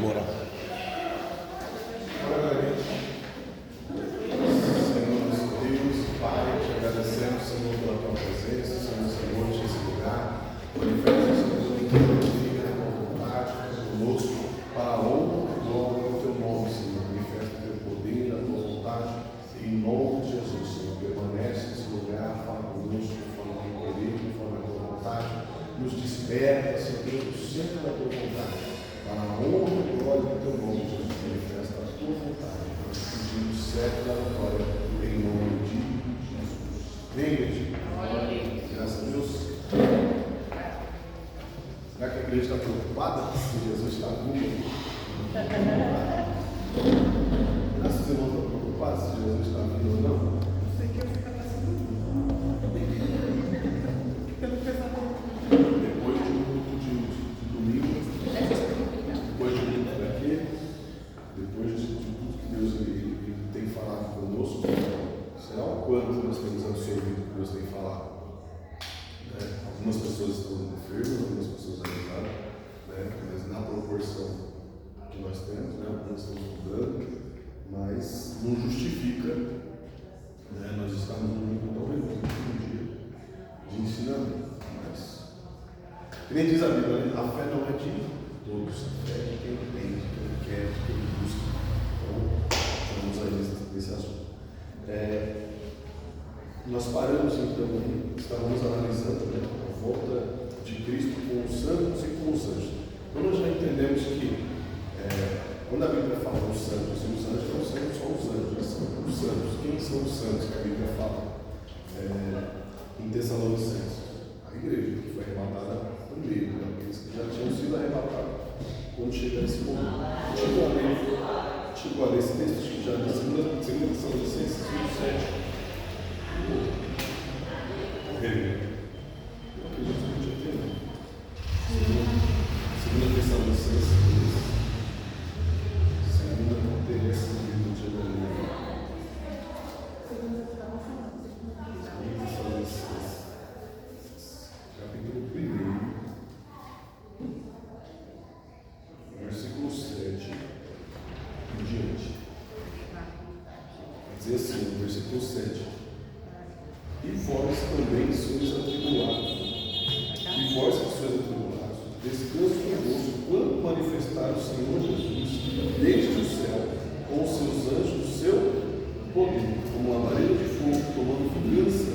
Bora. Senhor nosso Deus, Pai, te agradecemos, Senhor, pela tua presença, Senhor, nesse lugar. Manifesta, Senhor, em tua vida, na tua vontade, conosco, para a honra e glória do teu nome, Senhor. Manifesta o teu poder, a tua vontade, em nome de Jesus, Senhor. Permanece nesse lugar, fala conosco, conforme o teu poder, conforme a tua vontade. Nos desperta, Senhor, do centro da tua vontade. Para a honra e glória do teu nome, Jesus, manifesta a tua vontade. Nós pedimos certo da vitória, em nome de Jesus. Vem, igreja. Graças a Deus. Será que a igreja está preocupada se Jesus está vindo? Será que os irmãos estão preocupados se Jesus está vindo ou não? Depois de um culto de domingo, depois de um daqui, depois de tudo que Deus ele tem falado conosco, será o quanto nós temos absorvido o que Deus tem falado. Algumas pessoas estão enfermas, algumas pessoas ajudaram, mas na proporção que nós temos, algumas estão estudando, mas não justifica nós estamos num dia de ensinamento. Que nem diz a Bíblia, a fé não é de todos, a fé é de quem entende, de quem quer, de quem busca. Então, vamos aí nesse assunto. Nós paramos então, estávamos analisando a volta de Cristo com os santos e com os anjos. Então nós já entendemos que quando a Bíblia fala dos santos e os anjos, não são só os anjos, são os santos. Quem são os santos que a Bíblia fala em Tessalonicenses? A igreja que foi arrebatada primeiro, aqueles que já tinham sido arrebatados quando chega esse momento. Tipo a esse texto que já diz, 2 Tessalonicenses 1:7. Eu acredito que já tem, né? 2 Tessalonicenses 2, não teria essa Bíblia de Evangelho. 2 Tessalonicenses, capítulo 1, versículo 7 em diante. Vai dizer assim, no versículo 7: E vós também sois atribulados, descanso convosco, quando manifestar o Senhor Jesus desde o céu, com os seus anjos, o seu poder, como uma labareda de fogo, tomando vingança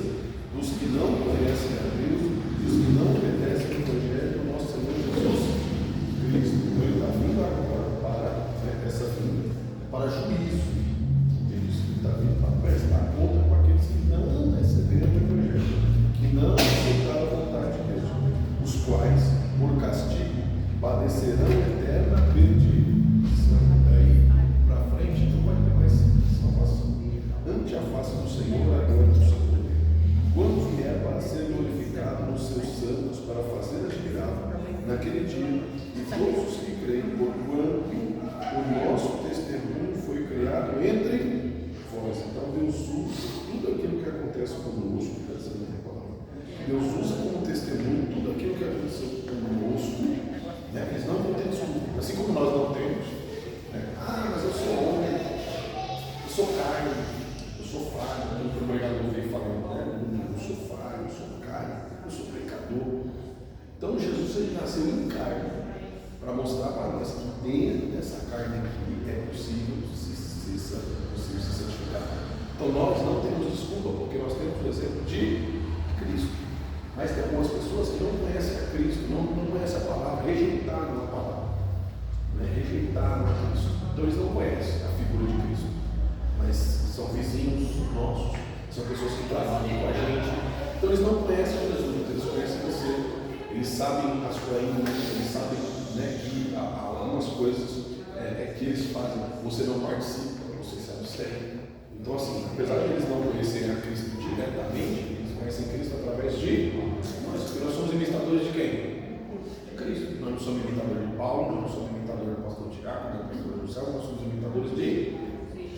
dos que não conhecem a Deus e os que não obedecem ao Evangelho do nosso Senhor Jesus Cristo. Ele está vindo agora para essa vinda, para juízo. Ele está vindo para prestar conta com aqueles que não receberam o Evangelho, que não aceitaram a vontade de Deus, os quais, por castigo, padecerão eterna perdição. Daí para frente não vai ter mais salvação. Ante a face do Senhor, a glória do seu poder, quando vier para ser glorificado nos seus santos, para fazer admirável naquele dia, e todos os que creem, porquanto o nosso testemunho foi criado entre vós. Então Deus usa tudo aquilo que acontece conosco, Deus usa como testemunho tudo aquilo que aconteceu conosco, eles não vão ter desculpa, assim como nós não temos. Mas eu sou homem, eu sou carne, eu sou falho. O pregador veio falando, eu sou falho, eu sou carne, eu sou pecador. Então Jesus ele nasceu em carne para mostrar para nós que dentro dessa carne aqui é possível se santificar. Então nós não temos desculpa, porque nós temos o exemplo de Cristo. Mas tem algumas pessoas que não conhecem a Cristo, não conhecem a palavra, rejeitaram a palavra, rejeitaram a Cristo. Então eles não conhecem a figura de Cristo, mas são vizinhos nossos, são pessoas que trabalham com a gente. Então eles não conhecem Jesus, eles conhecem você, eles sabem a sua índole, eles sabem que há algumas coisas que eles fazem, você não participa, você se abstém. Então assim, apesar de eles não conhecerem a Cristo diretamente, conhecem Cristo através de nós, porque nós somos imitadores de quem? De Cristo. Nós não somos imitadores de Paulo, nós não somos imitadores do pastor Tiago, do pastor do céu, nós somos imitadores de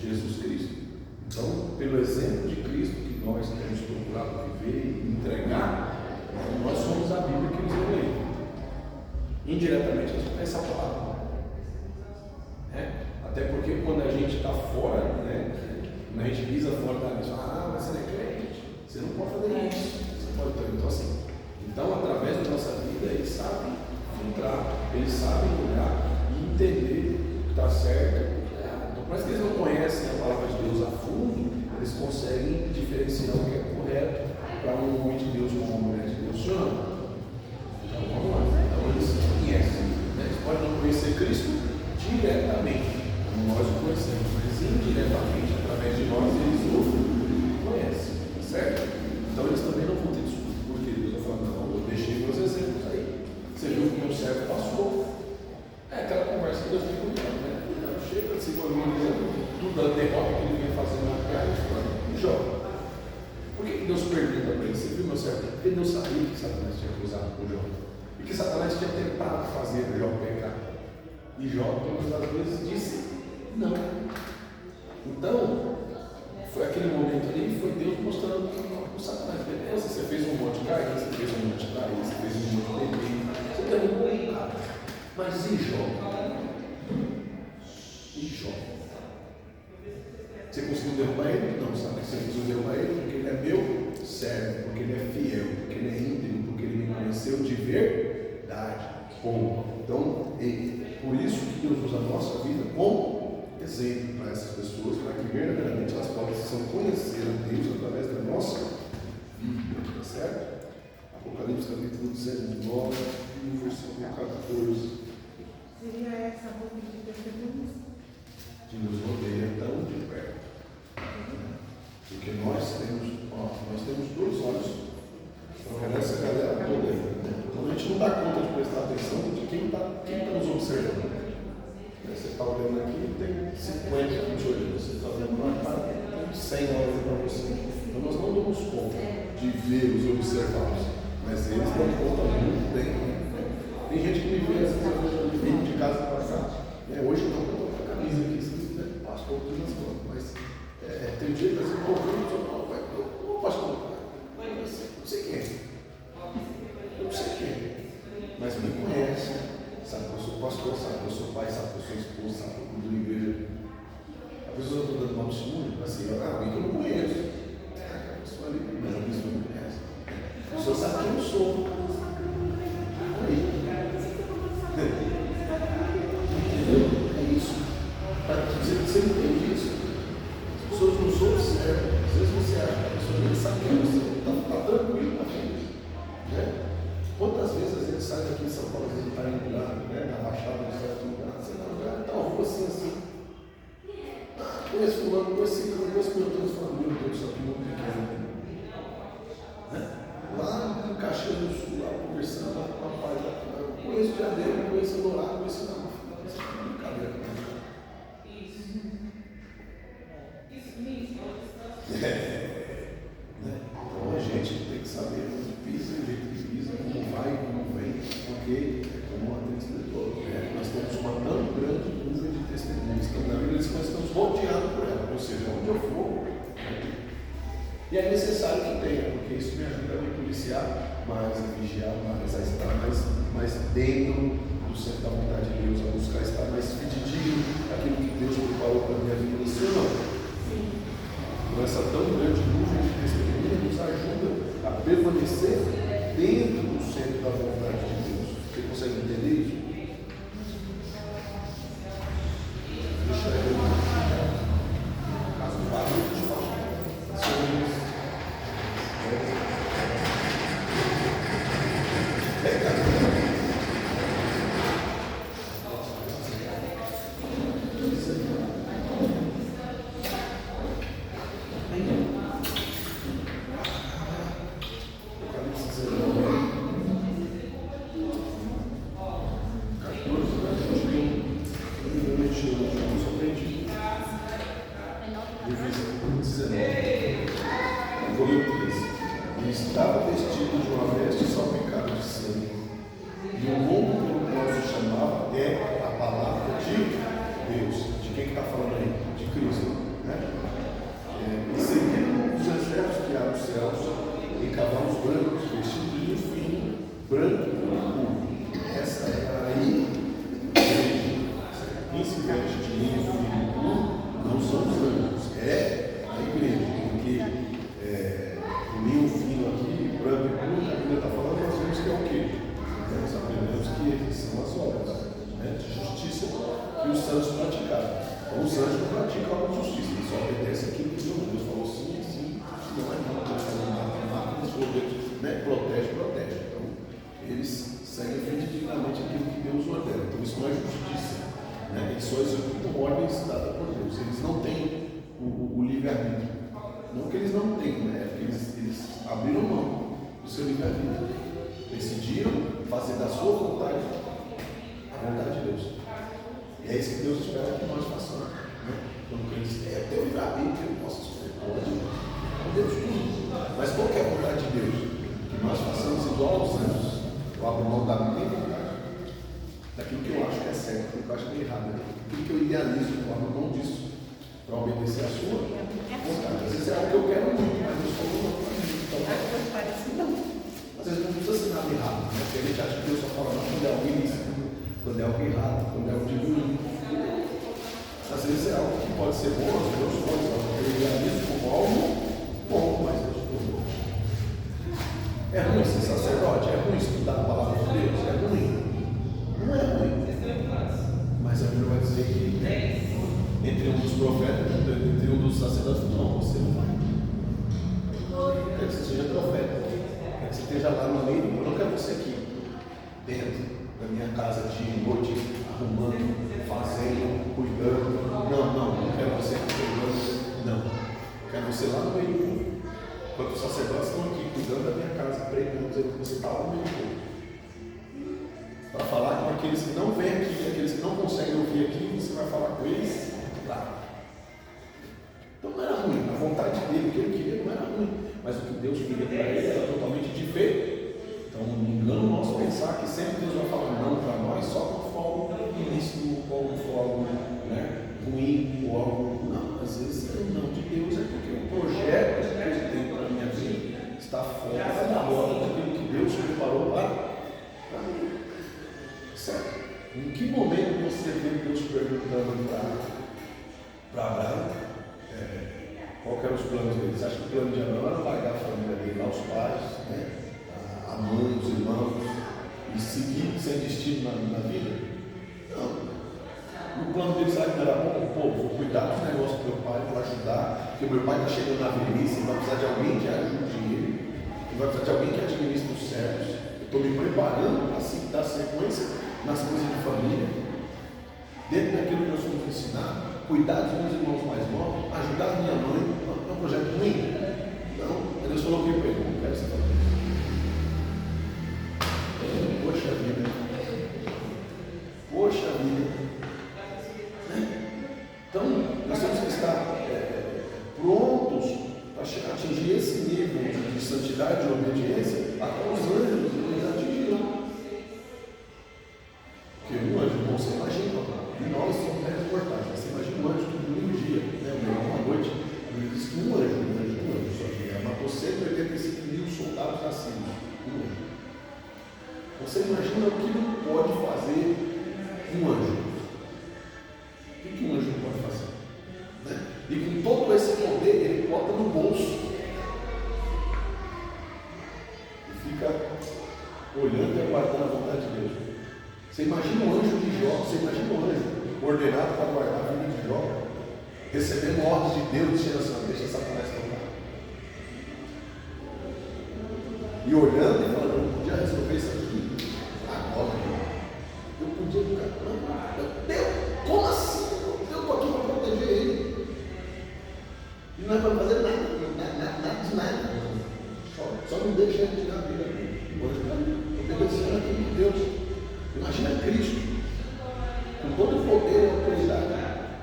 Jesus Cristo. Então, pelo exemplo de Cristo que nós temos procurado viver e entregar, nós somos a Bíblia que eles leem. Indiretamente, eles conhecem a palavra. Até porque quando a gente está fora, né, quando a gente pisa fora da mesa, mas você não é crente, você não pode fazer isso. Você pode ter, então assim. Então, através da nossa vida, eles sabem filtrar, eles sabem olhar e entender o que está certo. Então, por mais que eles não conhecem a palavra de Deus a fundo, eles conseguem diferenciar o que é correto para um homem de Deus ou uma mulher de Deus. Então, vamos lá. Então, eles conhecem. Né? Eles podem não conhecer Cristo diretamente, como nós o conhecemos, mas indiretamente, através de nós, eles o conhecem. Certo? Então, eles também não vão ter desculpa, porque Deus vai falar: não, eu deixei meus exemplos aí. Você viu que o meu servo passou. É aquela conversa que Deus tem comigo, né? Chega de se valorizando tudo da derrota que ele vinha fazendo na cara de Jó. Por que Deus pergunta para ele? Você viu, meu servo? Porque Deus sabia que Satanás tinha cruzado com Jó. E que Satanás tinha tentado fazer Jó pecar. E Jó, todas as vezes, disse não. Então, foi aquele momento ali, foi Deus mostrando para o Satanás: beleza, você fez um monte de cair, você fez um monte de cair, você fez um monte de beber, você derrubou um cara. Mas e Jó? E Jó? Você conseguiu derrubar ele? Não, sabe? Você conseguiu derrubar ele porque ele é meu servo, porque ele é fiel, porque ele é íntegro, porque ele me conheceu de verdade. Bom, então, por isso que Deus usa a nossa vida como exemplo para essas pessoas, para que verdadeiramente elas possam conhecer a Deus através da nossa vida, tá certo? Apocalipse capítulo 19, versículo 14. Seria essa boca de testemunhos? Que nos rodeia tão de perto. Porque nós temos dois olhos para essa galera toda aí. Então a gente não dá conta de prestar atenção de quem está nos observando. Você está olhando aqui, tem 50 aqui te olhando. Você está olhando lá, tem 100 olhando para você. Então nós não damos conta de ver os observados, mas eles dão conta muito bem. Tem gente que me vê, às vezes eu vejo vindo de casa para cá. Hoje não, eu estou com a camisa aqui, pastor, tudo nas mãos. Mas tem dia que às vezes eu estou vendo, ô pastor, não sei quem é. Eu não sei quem é. Mas me conhece, sabe que eu sou pastor, sabe que eu sou pai, sabe que eu sou esposo, sabe que eu cuido da igreja. A pessoa está dando uma testemunha, assim, alguém que eu não conheço. A pessoa ali, mas a pessoa não conhece. A pessoa sabe quem eu sou. Entendeu? É isso. Você entende isso? As pessoas nos observam. Às vezes você acha que a pessoa nem sabe quem você está tranquilo na frente. Né? Quantas vezes a gente sai daqui em São Paulo, a gente está indo lá, né, na Baixada, no certo lugar, você está uma rua assim. Conheço fulano, conheço meu Deus, falando: meu Deus, só que muito pequeno. Né? Lá no Caxias do Sul, lá conversando lá com a pai, conheço Diadema, conheço Dourado, conheço não. Brincadeira com Então a gente tem que saber onde pisa, o jeito que pisa, como vai, como vem, porque, como a gente explicou, nós temos uma tão grande nuvem de testemunhas. Então, na Bíblia, nós estamos rodeados por ela, ou seja, onde eu for. E é necessário que tenha, porque isso me ajuda a me policiar mais, a vigiar mais, a estar mais dentro do centro da vontade de Deus, a buscar estar mais fidedigno daquilo que Deus preparou para a minha vida. Sim ou não? Então, essa tão grande nuvem de testemunha nos ajuda a permanecer dentro do centro da vontade de Deus. Você consegue entender isso? Deixa eu ver. Caso básico, se veste de linho, isso não é justiça. Né? Eles só executam ordens dadas por Deus. Eles não têm o livre-arbítrio. Não que eles não tenham, né? É porque eles abriram mão do seu livre-arbítrio. Decidiram fazer da sua vontade a vontade de Deus. E é isso que Deus espera que nós façamos. Né? Quando ele diz, teu livre-arbítrio, eu posso escolher. Pode. Deus tudo. Mas qual que é a vontade de Deus? Que nós façamos igual aos anjos. Eu abro mão da minha vontade, daquilo que eu acho que é certo, daquilo que eu acho que é errado, daquilo que eu idealizo, eu abro mão disso para obedecer a sua vontade. Às vezes é algo que eu quero muito, mas eu sou uma coisa. Às vezes não precisa ser nada errado, né? Porque a gente acha que Deus só fala não quando é algo ilícito, quando é algo errado, quando é algo de ruim. Às vezes é algo que pode ser bom, as duas coisas, eu idealizo como algo bom, mas Deus não. É ruim ser sacerdote, é ruim estudar a palavra de Deus, é ruim. Não é ruim. Mas a Bíblia vai dizer que entre um dos profetas, entre um dos sacerdotes, não, você não vai. Quer que você seja profeta, quer que você esteja lá no meio, eu não quero você aqui, dentro da minha casa, de noite, arrumando, fazendo, cuidando. Não quero você aqui cuidando, não. Quero você lá no meio do povo. Enquanto os sacerdotes estão aqui cuidando da minha casa, pregando, dizendo que você está lá no meio do povo. Para falar com aqueles que não vêm aqui, aqueles que não conseguem ouvir aqui, você vai falar com eles lá. Então não era ruim, a vontade dele, o que ele queria não era ruim, mas o que Deus queria para ele era totalmente diferente. Então não engano nosso pensar que sempre Deus vai falar não para nós só quando for algo ilícito, ou quando for algo, né, ruim, ou algo. Não, às vezes o não de Deus é porque o projeto que Deus tem para a minha vida está fora da roda daquilo que Deus preparou para mim. Certo? Em que momento você vê Deus perguntando para Abraão qual eram os planos dele? Você acha que o plano de Abraão era largar a família dele, lá os pais, né? A mãe, os irmãos, e seguir sem destino na vida? Não. O plano dele, sabe que não era bom? Pô, vou cuidar dos negócios do meu pai, vou ajudar, porque meu pai está chegando na velhice, vai precisar de alguém que ajude ele, vai precisar de alguém que administre os certos. Eu estou me preparando para dar sequência nas coisas de família, dentro daquilo que nós fomos ensinados, cuidar dos meus irmãos mais novos, ajudar a minha mãe. Não é um projeto ruim? Não. Deus falou que eu não quero essa família. Poxa vida. Poxa vida. Então, nós temos que estar prontos para atingir esse nível de santidade e obediência até os anjos eles atingirão. Porque um anjo, bom, você imagina, e nós somos transportados, você imagina um anjo que no dia, uma noite, ele disse que um anjo, só que matou 185 mil soldados assassinos. Um anjo. Você imagina o que não pode fazer um anjo. O que um anjo não pode fazer? Né? E com todo esse poder, ele bota no bolso. E fica olhando e aguardando a vontade de Deus. Você imagina o anjo de Jó, você imagina o anjo ordenado para guardar a vida de Jó, recebendo ordens de Deus, dizendo assim, deixa Satanás tocar. E olhando e falando, eu não podia resolver isso aqui agora. Eu podia ficar, Deus, como assim? Eu estou aqui para proteger ele. E não é para fazer nada. Só não deixa ele tirar a vida dele. Hoje está obedecendo aquilo de Deus. Imagina Cristo, com todo o poder e autoridade,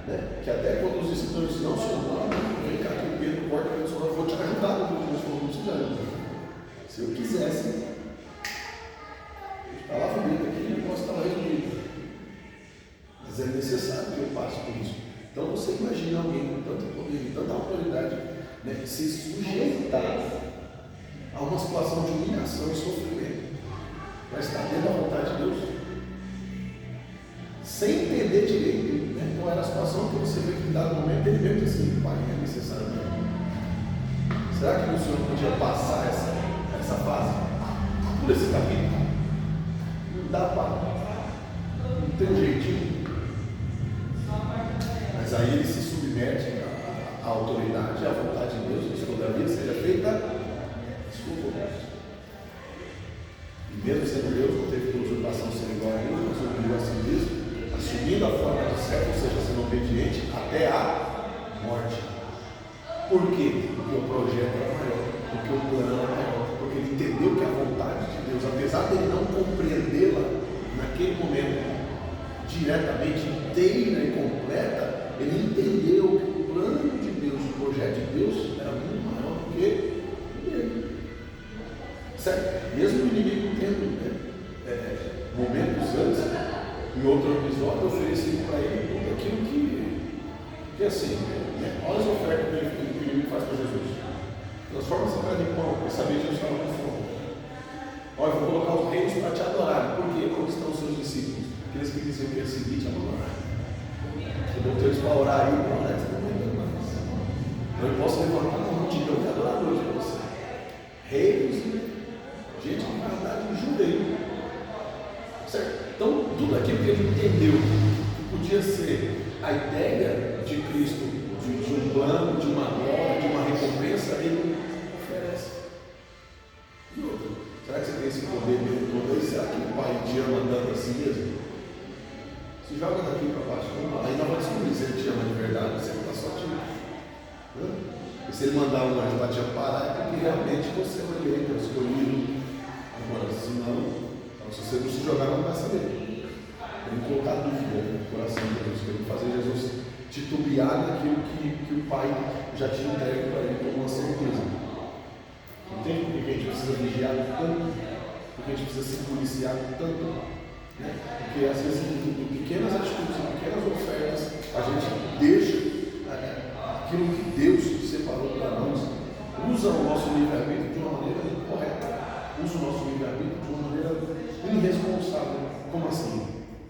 né? Que até quando os discípulos não são humanos, vem cá que o Pedro corta e eu vou te ajudar no que Deus falou, não precisa ajudar. Se eu quisesse, a palavra bíblica aqui não posso estar resolvido. Mas é necessário que eu passe por isso. Então você imagina alguém com tanto poder e tanta autoridade, né, se sujeitar a uma situação de humilhação e sofrimento, para estar dentro da vontade de Deus, sem entender direito, né? Então era a situação que você vê que em dado momento ele mesmo disse assim, pai, é necessário mesmo. Será que o Senhor podia passar essa fase? Por esse capítulo? Não dá para. Não tem um jeitinho. Mas aí ele se submete à autoridade, à vontade de Deus, que todavia seja feita sua vontade. E mesmo sendo Deus, não teve usurpação ser igual a Deus, mas humilhou a si mesmo, seguindo a forma de servo, ou seja, sendo obediente até a morte. Por quê? Porque o projeto era maior, porque o plano era maior, porque ele entendeu que a vontade de Deus, apesar dele não compreendê-la naquele momento diretamente, inteira e completa, ele entendeu que o plano de Deus, o projeto de Deus era muito maior do que ele. Certo? Mesmo o inimigo tendo momentos antes, em outro episódio, oferecido para ele tudo aquilo que assim, olha as ofertas que o inimigo faz para Jesus. Transforma essa cara de pão, porque sabia que Jesus estava com fome. Olha, eu vou colocar os reis para te adorar. Por quê? Onde estão os seus discípulos? Aqueles que diziam que ia seguir te adorar. Eu botou eles para orar aí, para orar, você não vai entender mais. Eu posso levantar uma multidão de adoradores para você. Reis, gente que vai andar de judeu. Certo? Então, tudo aquilo que ele entendeu que podia ser a ideia de Cristo, de um plano, de uma glória, de uma recompensa, ele oferece. E outra, será que você tem esse poder mesmo todo aí? Será que o Pai te ama tanto assim mesmo? Se joga daqui para baixo, aí nós vamos descobrir se ele te ama de verdade, se ele está só te amando. E se ele mandar um anjo para te amparar, é porque realmente você é um eleito, é um escolhido. Agora, se não, se você não se jogar, não vai saber. Tem que colocar dúvida no coração de Deus, tem que fazer Jesus titubear naquilo que o Pai já tinha entregue para ele como uma certeza. Entende por que a gente precisa vigiar tanto? Por que a gente precisa se policiar tanto? Né? Porque às vezes em pequenas atitudes, em pequenas ofertas, a gente deixa aquilo que Deus separou para nós, usa o nosso livre-arbítrio de uma maneira incorreta, usa o nosso livre-arbítrio de uma maneira irresponsável. Como assim?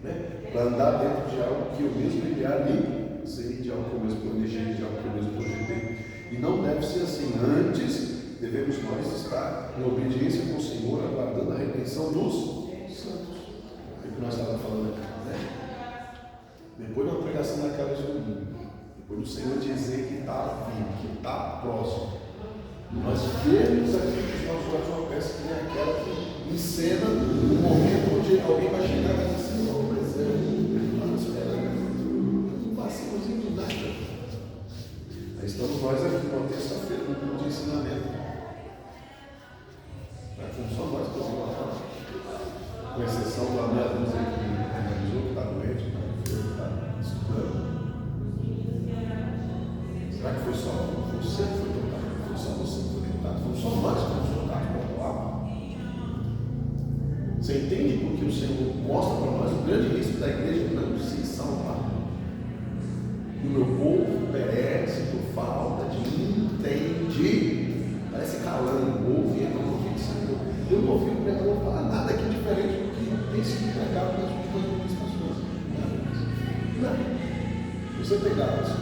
Né? Para andar dentro de algo que eu mesmo idealizei, de algo que eu mesmo planejei, de algo que eu mesmo projetei. E não deve ser assim. Antes, devemos nós estar em obediência com o Senhor, aguardando a redenção dos santos. O que nós estávamos falando aqui, né? Depois da pregação daquela de domingo, depois do Senhor dizer que está vindo, que está próximo, nós vemos aqui que os nossos olhos uma peça que é aquela que encena um momento onde alguém vai chegar e vai dizer assim: não, mas eu não esperando, não passamos de nada. Aí estamos nós aqui uma terça-feira no culto de ensinamento. Como só nós que estamos lá, com exceção da meia dúzia que analisou, que está doente, que está enfermo, que está estudando. Será que foi só você que foi tocado? Foi só você que foi tocado? Foi só nós que fomos tocados pela palavra? Você entende porque o Senhor mostra para nós o grande risco da igreja não se salvar? E o meu povo perece por falta de entender. Parece calando, ouve, entra no ouvido do Senhor. Eu não ouvi o pregador falar nada aqui diferente do que tem sido pregado nas últimas ministrações. Nada. Se você pegar as 4,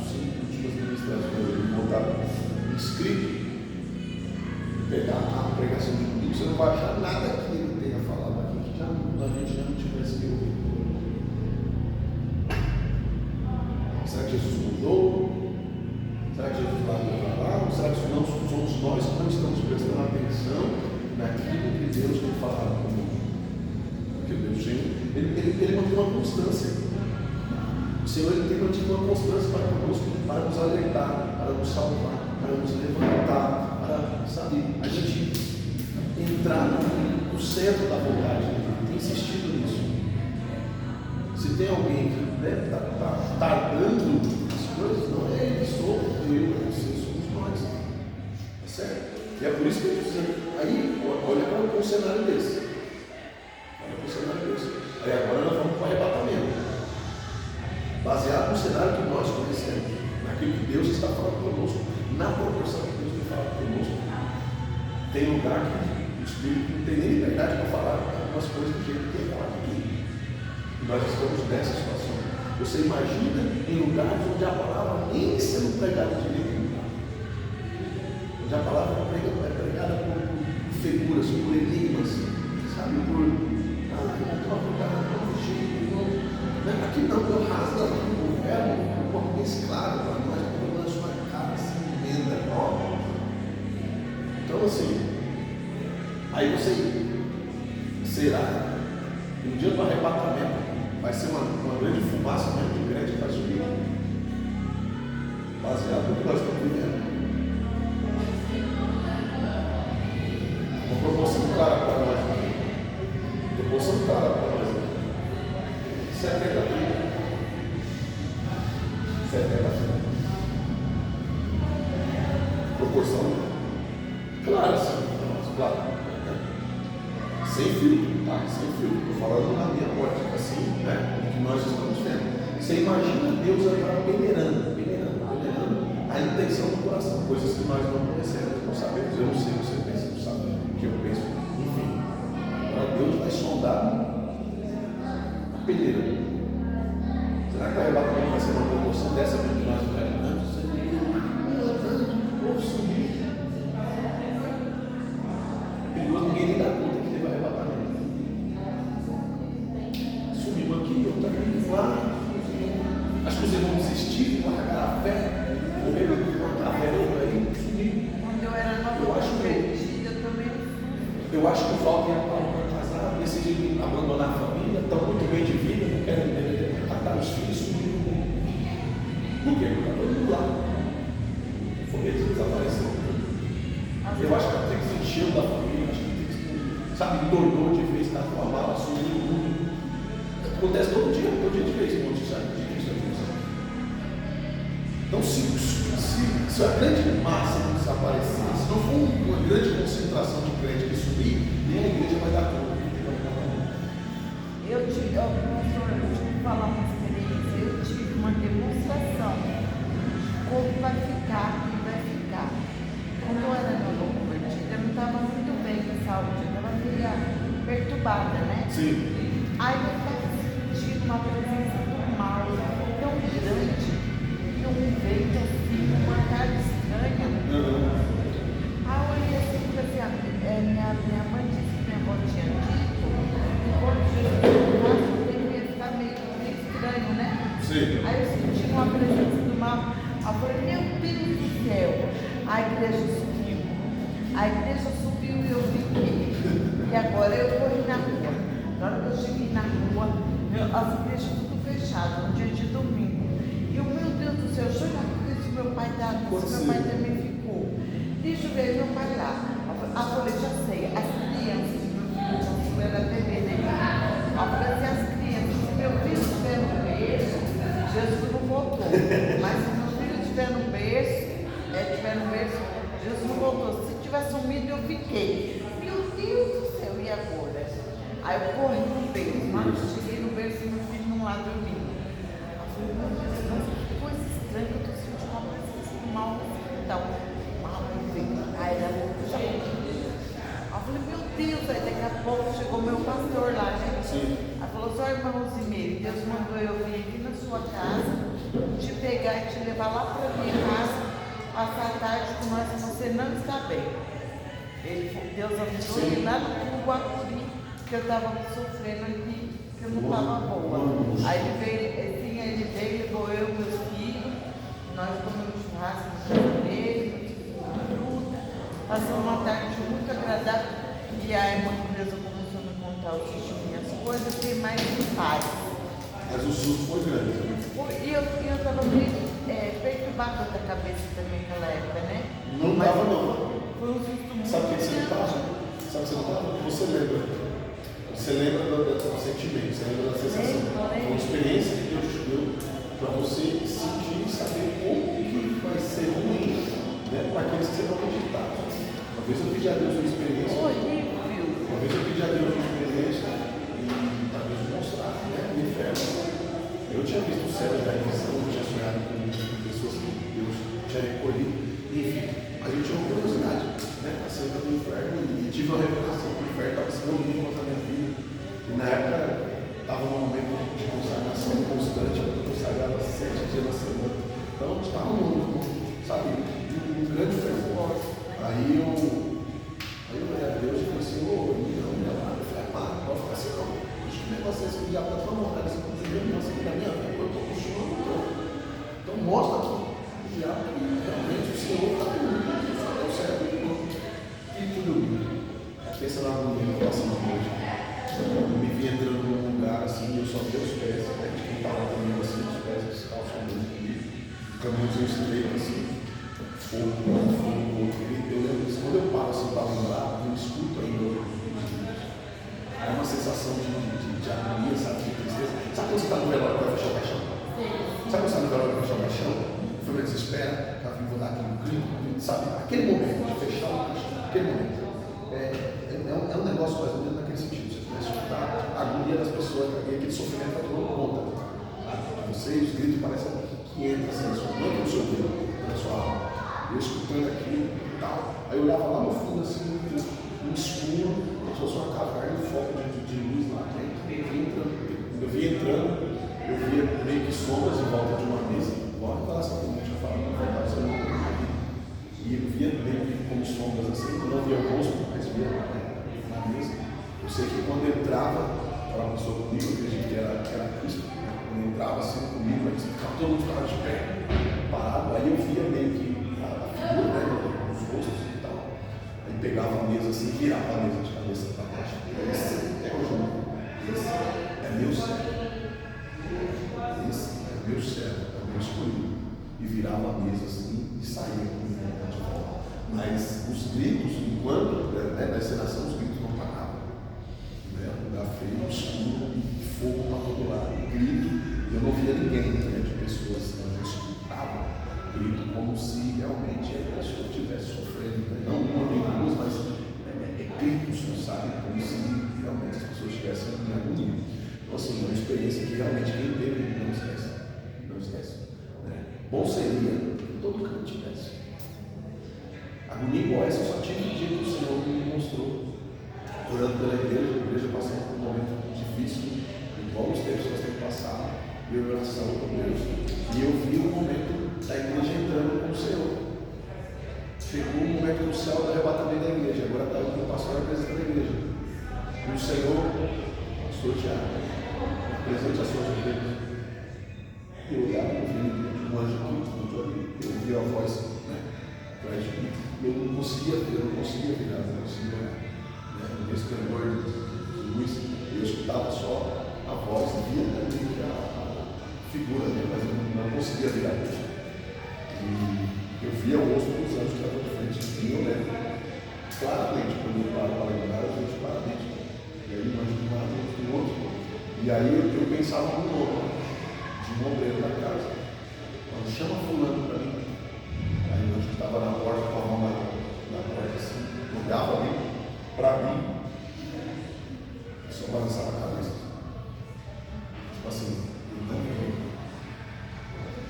5 últimas ministrações e botar escrito, pegar a pregação de domingo, você não vai achar nada que ele tenha falado aqui que a gente já não tivesse ouvido. Será que Jesus mudou? Será que Jesus largou para lá? Ou será que não somos nós que não estamos prestando atenção naquilo que Deus tem falado conosco? Porque Deus ele mantém uma constância. O Senhor ele tem mantido uma constância para conosco, para nos alertar, para nos salvar, para nos levantar, para, sabe, a gente entrar no centro da vontade dele. Tem insistido nisso. Se tem alguém que está tardando as coisas, não é ele, sou eu, você, somos nós. É certo? E é por isso que a gente precisa. Aí, olha para um cenário desse. Olha para um cenário desse. Aí agora nós vamos para o arrebatamento. Baseado no cenário que nós conhecemos, naquilo que Deus está falando conosco, na proporção que Deus tem falado conosco. Tem lugar que o Espírito não tem nem liberdade para falar algumas coisas do jeito que ele fala aqui. E nós estamos nessa situação. Você imagina em lugares onde a palavra nem sendo pregada direito, onde a palavra é pregada por figuras, por enigmas, sabe, aqui não, eu rasgo o verbo um português claro para nós, como na sua cara, assim, emenda, ó. Então, assim, aí você será, no dia do arrebatamento, vai ser uma grande nós estamos vivendo. Uma proporção clara para nós. Proporção clara para nós. Isso é verdadeiro. Isso é verdadeiro. Proporção clara, sim. Claro. Sem filtro, tá? Sem filtro. Estou falando na minha ótica, assim, né? O que nós estamos vendo. Você imagina Deus agora peneirando a intenção do coração, coisas que nós não conhecemos, não sabemos. Eu não sei o que você pensa, não sabe o que eu penso. Enfim, agora Deus vai sondar a peneira. Será que o arrebatamento vai ser uma proporção dessa que nós imaginamos? Ninguém nem dá conta que teve arrebatamento. Sumiu aqui, eu também lá. Acho que vocês vão desistir, largar a fé, morrer com a fé aí, sumir. Quando eu era nova, eu também. Eu acho que o Valdo e a Paula casaram, decidiram abandonar a família, estão muito bem de vida, não querem tratar os filhos, sumiram. Por quê? Porque está todo mundo lá. Foi eles que desapareceram. Eu acho que até que se encheu da família, acho que sabe, tornou de vez, está com a mala, sumiu o mundo. Acontece todo dia de vez, um monte de sabe, de Cristo. Então, se a grande massa não desaparecer, se não for uma grande concentração de crentes que subir, nem a igreja vai dar conta. Eu tive que falar uma experiência, eu tive uma demonstração de como vai ficar e vai ficar. Quando eu era nova convertida, eu não estava muito bem com a saúde, eu estava meio perturbada, né? Sim. Aí eu estava sentindo uma presença do mal tão grande, e um vento assim, uma cara estranha. Aí eu olhei assim e falei assim, minha mãe disse que minha avó tinha dito, enquanto Jesus voltasse, eu tenho que ficar meio estranho, né? Sim. Aí eu senti uma presença do mal. Aí eu falei, meu Deus do céu, a igreja subiu. A igreja subiu e eu fiquei. E agora eu corri na rua. Na hora que eu cheguei na rua, as igrejas tudo fechadas, no dia de domingo. E eu, meu Deus do céu, deixa eu olhar se meu pai está aqui, se meu pai também ficou. Deixa eu ver meu pai lá. Eu falei, já sei, as crianças, meu filho era bebê, né? Eu falei assim, as crianças, se meu filho estiver no berço, Jesus não voltou. Mas se meu filho estiver no berço, Jesus não voltou. Se tiver sumido, eu fiquei. Meu Deus do céu, e agora? Aí eu corri no berço, mas eu cheguei no berço e meu filho não lá dormindo. Eu falei, meu Deus, mas que coisa estranha, eu estou sentindo uma presença do mal no hospital. Mal, aí era louco, já. Eu falei, meu Deus, aí daqui a pouco chegou meu pastor lá, né? Sim. Aí falou, só irmã Rosimeire, Deus mandou eu vir aqui na sua casa, te pegar e te levar lá para minha casa, passar a tarde com nós e você não está bem. Deus avisou ele lá no Guacuri, que eu estava sofrendo aqui, que eu não estava boa. Aí ele veio, levou eu e meus filhos, nós comemos churrasco na casa dele, fruta, passamos uma tarde muito agradável e a irmã Teresa começou a me contar o testemunho, as coisas, tem mais em paz. Mas o susto foi grande. E eu estava meio perturbada da cabeça também naquela época, né? Não estava, não. Foi um susto muito Sabe o que você não estava? Sabe o que você não estava? Você lembra. Você lembra do sentimento, você lembra da sensação. Foi uma experiência que Deus te deu para você sentir e saber como que vai ser ruim, né, para aqueles que você não acreditava. Uma vez eu pedi a Deus uma experiência. Uma vez eu pedi a Deus uma experiência e para Deus mostrar, né, o inferno. Eu tinha visto o céu da visão, eu tinha sonhado com pessoas que Deus tinha recolhido, enfim, mas eu tinha uma curiosidade, né, acerca do inferno e tive uma revelação que o inferno estava se reunindo contra a minha vida. E na época estava num momento de consagração constante, eu consagrava 7 dias na semana. Então estava sabe, um grande fervor. Aí eu olhei a Deus e falei assim, ô, não, me lá. Eu falei, pode ficar assim, não. Acho que o negócio é esse que o diabo está falando, cara, você pode ver o negócio aqui da minha vida, eu estou continuando, então mostra aqui o diabo que realmente o Senhor está comigo, é o certo, e tudo bem. Pensa lá no meu próximo noite. Eu me vi entrando num lugar assim, eu só vi os pés, né, de quem estava comigo assim, os pés descalços comigo, caminhozinho estreito assim. quando você está no velório para fechar o caixão? Sabe quando você está no velório para fechar o caixão? A família desespera, eu vou dar aquele grito, sabe? Aquele momento de fechar o caixão, aquele momento. É um negócio mais ou menos naquele sentido. Você começa a escutar a agonia das pessoas, e aquele sofrimento vai tomando conta. Você e os gritos parecem que entra assim, não no seu dedo, na sua alma. Eu escutando aquilo e tal. Aí eu olhava lá no fundo, assim, no escuro, como se fosse uma caverna, um foco de luz lá dentro. Eu via entrando, eu via meio que sombras em volta de uma mesa, igual a relação que a gente falava, não vai estar sendo. E eu via meio que como sombras assim, eu não via o rosto, mas via na mesa. Eu sei que quando entrava, falava uma pessoa comigo, eu acredito que era Cristo, quando entrava assim comigo, aí todo mundo ficava de pé, parado, aí eu via meio que a figura, né, os rostos e tal. Aí pegava a mesa assim, virava a mesa de cabeça para baixo. Esse é o João. Esse é meu servo. Esse é meu servo, é o meu escolhido. E virava a mesa assim e saía comigo de volta. Mas os gritos, enquanto da encenação, os gritos não paravam. Um lugar feio, escuro, e fogo para todo lado. Grito, eu não via ninguém, né, de pessoas, mas eu escutava grito como se realmente a pessoa estivesse sofrendo. Né? Não uma nem duas, mas gritos, sabe? Como se realmente as pessoas estivessem em agonia. Então, assim, uma experiência que realmente quem teve não esquece. Não esquece. Né? Bom seria que todo mundo tivesse. Agonia igual essa eu só tive um dia que o Senhor me mostrou. Orando pela igreja, a igreja passando por um momento difícil, igual os tempos que nós temos passado, e oração com Deus. E eu vi o momento da igreja entrando com o Senhor. Chegou o momento do céu do arrebatamento da igreja. Agora está o pastor representando a igreja. E o Senhor, pastor Tiago, presente a sua igreja. Eu olhava e vi um anjo aqui, eu ouvi a voz, né, atrás de mim. Eu não conseguia virar, não conseguia, né, no esplendor de luz. Eu escutava só a voz, via também a figura dele, mas eu não conseguia virar. E eu via o rosto dos anjos que estavam de frente de mim, eu lembro claramente, quando eu paro para lembrar, eu vejo claramente. E aí nós de um lado e do outro. E aí eu pensava no nome de um obreiro da casa. Quando chama fulano para mim, aí o anjo estava na porta com a mão na porta assim, olhava ali para mim, só balançava a cabeça. Tipo assim, eu não vi.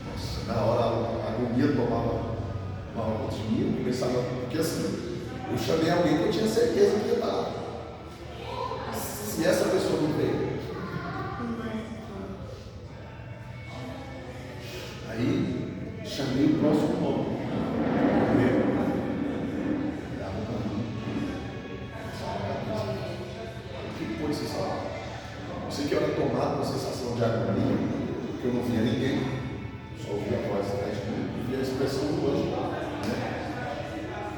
Nossa, na hora a agonia tomava uma hora de mim, eu começava, porque assim, eu chamei alguém que eu tinha certeza que ia estar lá. Se essa pessoa não veio, aí chamei o próximo nome. Olhava para mim, o que foi esse salão? Eu sei que eu era tomado uma sensação de agonia, porque eu não via ninguém, só ouvia a voz atrás de mim, e via a expressão do anjo, né?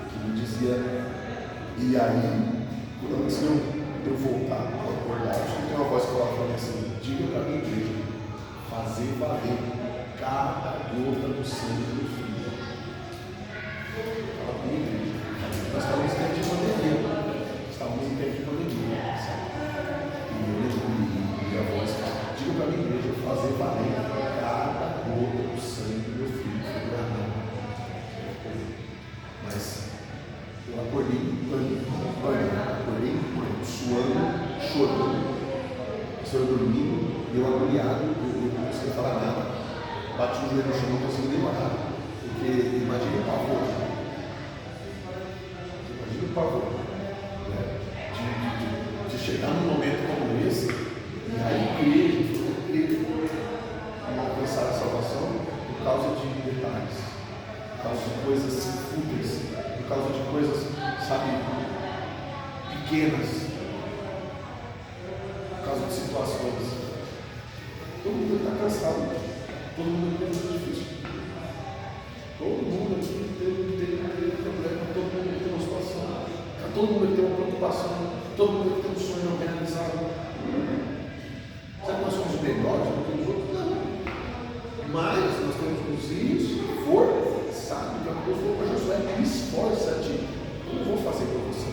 Que me dizia, e aí, antes de eu voltar para acordar, eu tinha uma voz que falava para mim assim: diga para a minha igreja, fazer valer cada gota do sangue do filho. Fala para a minha igreja. Nós estávamos em tempo de pandemia. Sabe? E a voz fala: diga para a minha igreja, fazer valer cada gota do sangue do meu filho. Mas eu acordei em pânico, suando, chorando, o Senhor dormindo, eu agoniado, eu não conseguia falar nada, bati o joelho no chão, não conseguia nem parar, porque imagina o pavor, né? De chegar num momento como esse, e aí crer em alcançar a salvação por causa de detalhes, por causa de coisas fúteis, por causa de coisas, sabe, pequenas, por causa de situações. Todo mundo está cansado, todo mundo tem muito difícil. Todo mundo aqui tem um problema, todo mundo tem uma situação, todo mundo tem uma preocupação, todo mundo tem um sonho organizado. Será que nós somos melhores do que os outros? Não. Mas nós temos os isso, sabe, que Deus falou para Josué: esforça-te, eu não vou fazer para você.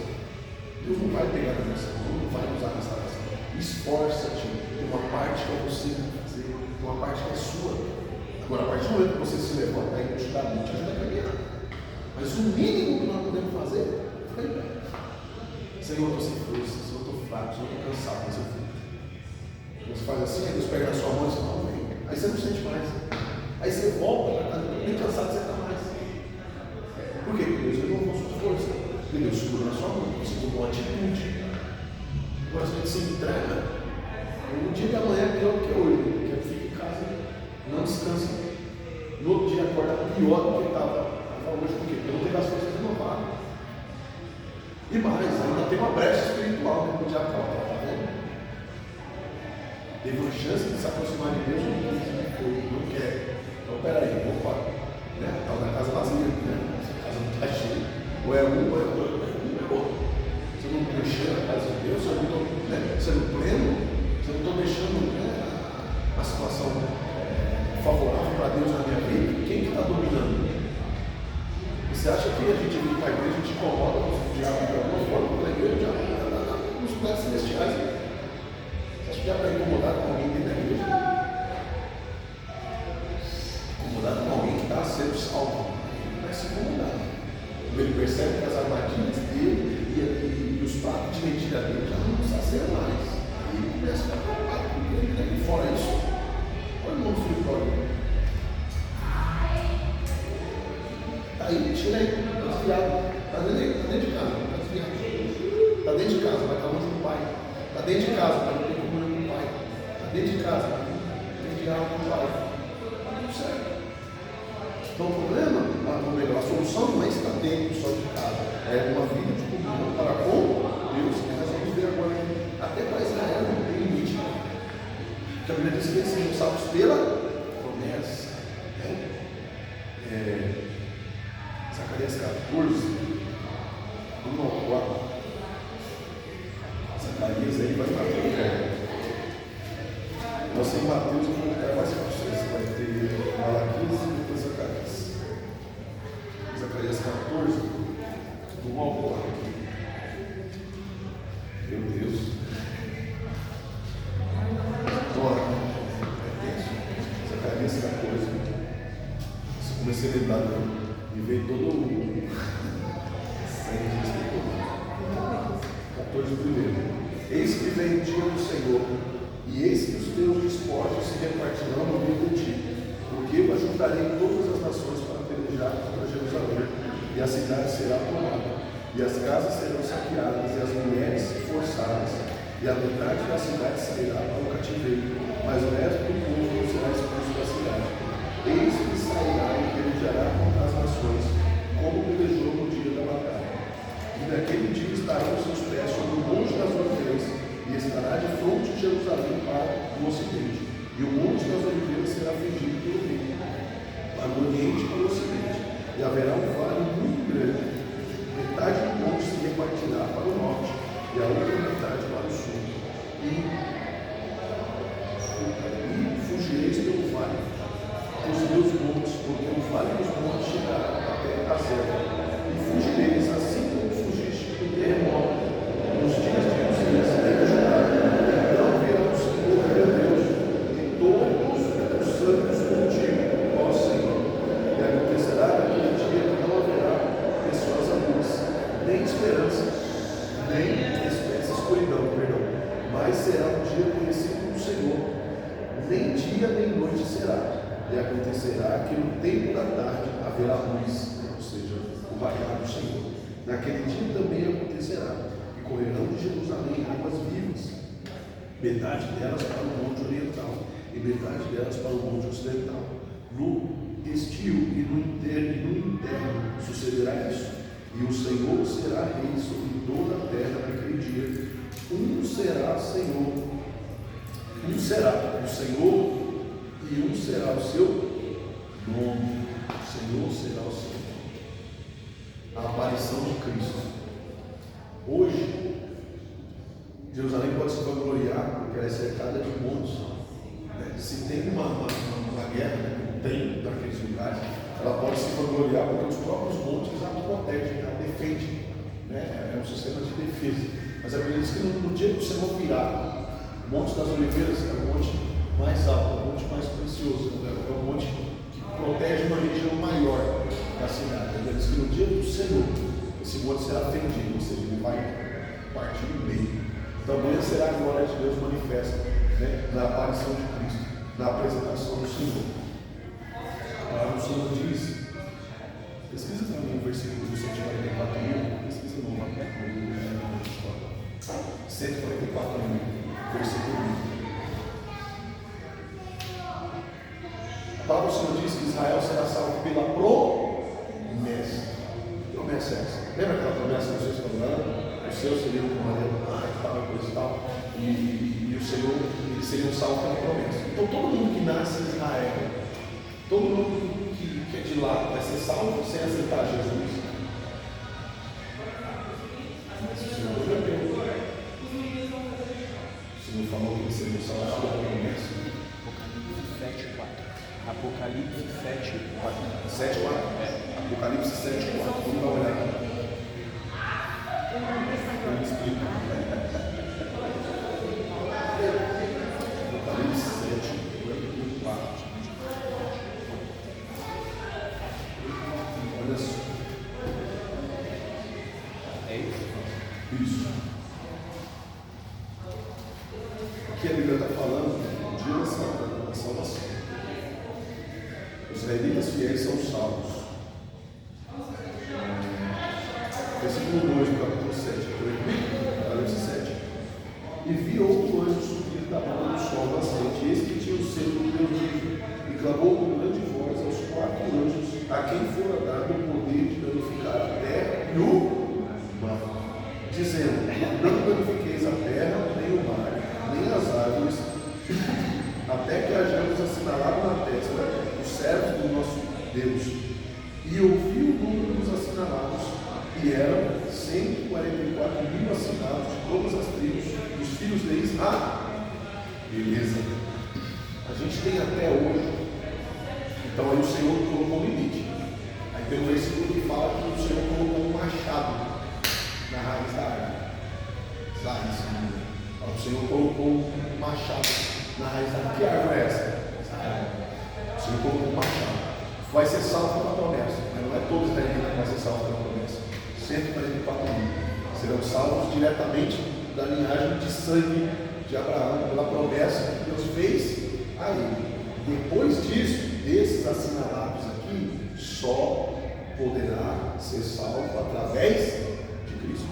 Deus não vai pegar na nossa mão, não vai usar nessa nação. Esforça-te, tem uma parte que é você. Agora, a partir do momento que você se levanta e te dá a mão, te ajuda a caminhar. Mas o mínimo que nós podemos fazer é ficar em pé. Senhor, eu estou sem força, Senhor, eu estou fraco, Senhor, eu estou cansado, mas eu fico. Você faz assim, aí Deus pega na sua mão e você não vem. Aí você não sente mais. Aí você volta para casa, bem cansado, você está mais. Por quê? Porque Deus renovou a sua força. Porque Deus segura na sua mão, você tomou uma atitude. Agora, se a gente se entrega, o dia de amanhã é pior do que hoje, porque fica em casa, não descansa. No outro dia acorda pior do que estava hoje, por quê? Porque não teve as forças renovadas. E mais, ainda tem uma brecha espiritual dentro do diabo, tá vendo? Teve uma chance de se aproximar de Deus, não quer. Então, peraí, opa, né? Está na casa vazia, né? A casa não está cheia. Ou é um, ou é outro. Você não preencheu a casa de Deus, você não está, né? Sendo pleno, você não está deixando, né, a situação favorável para Deus na minha vida. Quem que está dominando? Você acha que a gente vem para a igreja, a gente incomoda o diabo de alguma forma? Na igreja, o diabo está nos lugares celestiais. Você acha que o diabo está incomodado com alguém dentro da igreja? Incomodado com alguém que está sendo salvo. Ele vai se incomodar. Ele percebe que as armadilhas dele e os pratos de mentira dele já não saciam mais. Aí ele começa a ficar preocupado com ele. E fora isso, olha o mundo espiritual. Aí, tira aí, está desviado. Está dentro de casa, está desviado. Está dentro de casa, vai estar longe do pai. Está dentro de casa, vai ter comunhão com o pai. Está dentro de casa, tem diálogo com o pai. Está tudo certo. Então o problema, a solução não é estar dentro só de casa. É uma vida de comunhão para com Deus. Nós vamos ver agora. Até para Israel não tem limite. Porque a Bíblia diz que eles são salvos pela promessa. Zacarias 14, 1 ao 4. Zacarias aí vai bater o pé. Nós em Mateus vamos colocar mais para vocês. Vai ter Malaquias e depois Zacarias. Zacarias 14, 1 ao 4. Meu Deus. Olha, Zacarias 14. Se comecei a lembrar e veio todo o 14 primeiro. Eis que vem o dia do Senhor, e eis que os teus despojos se repartirão no meio de ti, porque eu ajuntarei todas as nações para pelejar contra Jerusalém, e a cidade será tomada, e as casas serão saqueadas, e as mulheres forçadas, e a metade da cidade sairá para o cativeiro, mas o resto do povo não será expulso da cidade. Eis que sairá e pelejará contra as nações, como pelejou no dia da batalha. E naquele dia estarão os seus pés sobre o monte das oliveiras, e estará de fronte de Jerusalém para o ocidente. E o monte das oliveiras será fingido pelo meio, para o oriente e para o ocidente. E haverá um vale muito grande. Metade do monte se repartirá para o norte, e a outra metade para o sul. E fugireis pelo vale os meus montes, porque o vale dos montes chegará até a zero, e fugireis assim como fugiste do terremoto nos dias de Uzias, rei de Judá. Então virá o Senhor, meu Deus, e todos os santos contigo, ó Senhor. E acontecerá naquele dia que não haverá preciosa luz, nem esperança, nem escuridão, mas será um dia conhecido do Senhor, nem dia nem noite será. E acontecerá que no tempo da tarde haverá luz, ou seja, o raiar do Senhor. Naquele dia também acontecerá que correrão de Jerusalém águas vivas, metade delas para o monte oriental e metade delas para o monte ocidental. No estio e no inverno sucederá isso. E o Senhor será rei sobre toda a terra naquele dia. Um será Senhor, um será o Senhor, e um será o seu nome. O Senhor será o seu nome. A aparição de Cristo. Hoje, Jerusalém pode se vangloriar porque ela é cercada de montes. Se tem uma guerra, tem naqueles lugares, ela pode se vangloriar porque os próprios montes a protegem, a defendem. É um sistema de defesa. Mas a Bíblia diz que no dia que o Senhor virá, o Monte das Oliveiras é o monte mais alto, é o monte mais precioso, é o monte esse monte será fendido, ou seja, ele vai partir no meio. Também será a glória de Deus manifesta, né, na aparição de Cristo, na apresentação do Senhor. A palavra do Senhor diz, pesquisa também o versículo do 144.000, pesquisa no 144.000, versículo 1. A palavra do Senhor diz que Israel será salvo pela promessa. Que promessa é essa? Lembra aquela promessa que vocês falaram? O Senhor seria um maneiro, coisa e tal, e o Senhor, eles seriam salvos pela promessa. Então todo mundo que nasce em Israel, todo mundo que é de lá vai ser salvo sem aceitar Jesus. Mas o Senhor já deu. O Senhor falou que eles seriam salvos pela promessa. Apocalipse 7:4. 7:4. Apocalipse 7:4. Vamos dar uma olhada. Eu explico. Apocalipse 7:4. Olha só. É isso? Isso. Aqui a Bíblia está falando do dia da salvação. Os israelitas fiéis são salvos. Versículo 2 do capítulo 7. Apocalipse 7. E vi outro anjo subir da banda do sol nascente, e eis que tinha o selo do Deus vivo, e clamou com grande voz aos 4 anjos, a quem fora dado o poder de danificar a terra e o mar, dizendo: não danifiqueis a terra, nem o mar, nem as árvores, até que hajamos assinalado na testa os servos do nosso Deus. E ouvi o número dos assinalados, e eram 144.000 assinados de todas as tribos dos filhos de Israel. Beleza. A gente tem até hoje. Então aí o Senhor colocou um limite. Aí tem um versículo que fala que o Senhor colocou um machado na raiz da árvore. O Senhor colocou um machado na raiz da árvore. Que árvore é essa? O Senhor colocou um machado. Vai ser salvo pela promessa, mas não é todos da igreja que vai ser salvo pela promessa. 144.000 serão salvos diretamente da linhagem de sangue de Abraão, pela promessa que Deus fez a ele. Depois disso, desses assinalados aqui, só poderá ser salvo através de Cristo.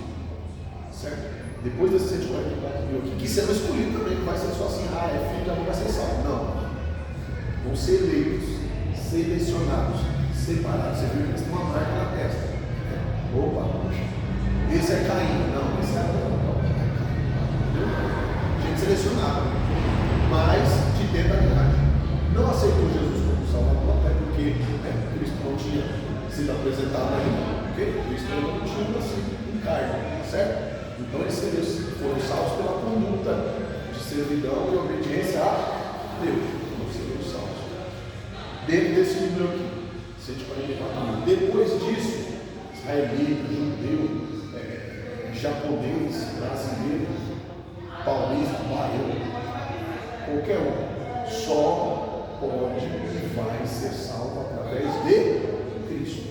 Certo? Depois desses 144.000 aqui, que serão escolhidos também, não vai ser só assim, é filho de Abraão, vai ser salvo. Não. Vão ser eleitos, selecionados, separados. Você viu que eles têm uma marca na testa. Opa, esse é Caim. Não, esse é Abraão. Gente selecionada, mas de dentro da linhagem. Não aceitou Jesus como Salvador, até porque Cristo não tinha sido apresentado ainda. Porque Cristo não tinha nascido em carne, certo? Então eles foram salvos pela conduta de servidão e obediência a Deus. Não seriam salvos. Dentro desse número aqui, 144.000. Depois disso, israelita, judeu, japonês, brasileiro, paulista, baiano, qualquer um, só pode e vai ser salvo através de Cristo.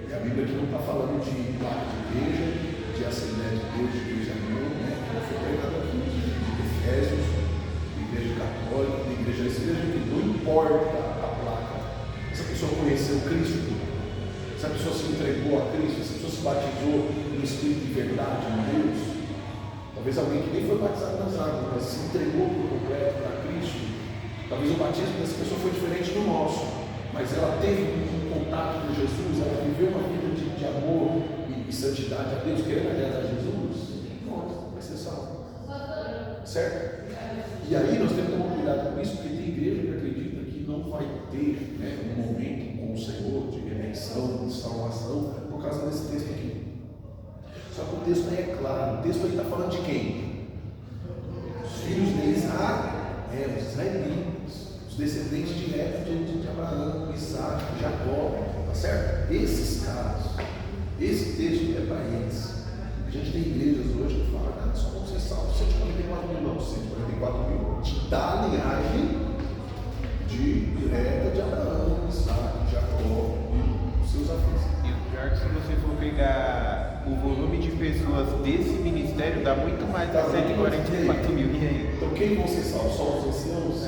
E a Bíblia aqui não está falando de placa de igreja, de Assembleia de Deus, de igreja não, que não foi pregado aqui, de Efésios, de igreja católica, de igreja que não importa a placa. Se a pessoa conheceu Cristo, se a pessoa se entregou a Cristo, se a pessoa se batizou no Espírito de verdade, em Deus, talvez alguém que nem foi batizado nas águas, mas se entregou por completo para Cristo, talvez o batismo dessa pessoa foi diferente do nosso, mas ela teve um contato com Jesus, ela viveu uma vida de amor e santidade a Deus, querendo agradar a Jesus, pronto, vai ser salvo. Certo? E aí nós temos que tomar cuidado com isso, porque tem igreja que acredita que não vai ter um momento com o Senhor de redenção, de salvação, por causa desse texto aqui. Só que o texto aí é claro, o texto aí está falando de quem? Os filhos de Israel, os israelitas, os descendentes diretos de Abraão, Isaac, Jacó, tá certo? Esses caras, esse texto é para eles. A gente tem igrejas hoje que falam, só vão ser salvos 144.000, não, 144.000 da linhagem direta de Abraão, Isaac, Jacó e os seus afins. E o pior é que se você for pegar o volume de pessoas desse ministério dá muito mais de 144 mil. E aí? Então quem vão ser salvos? Só os anciãos?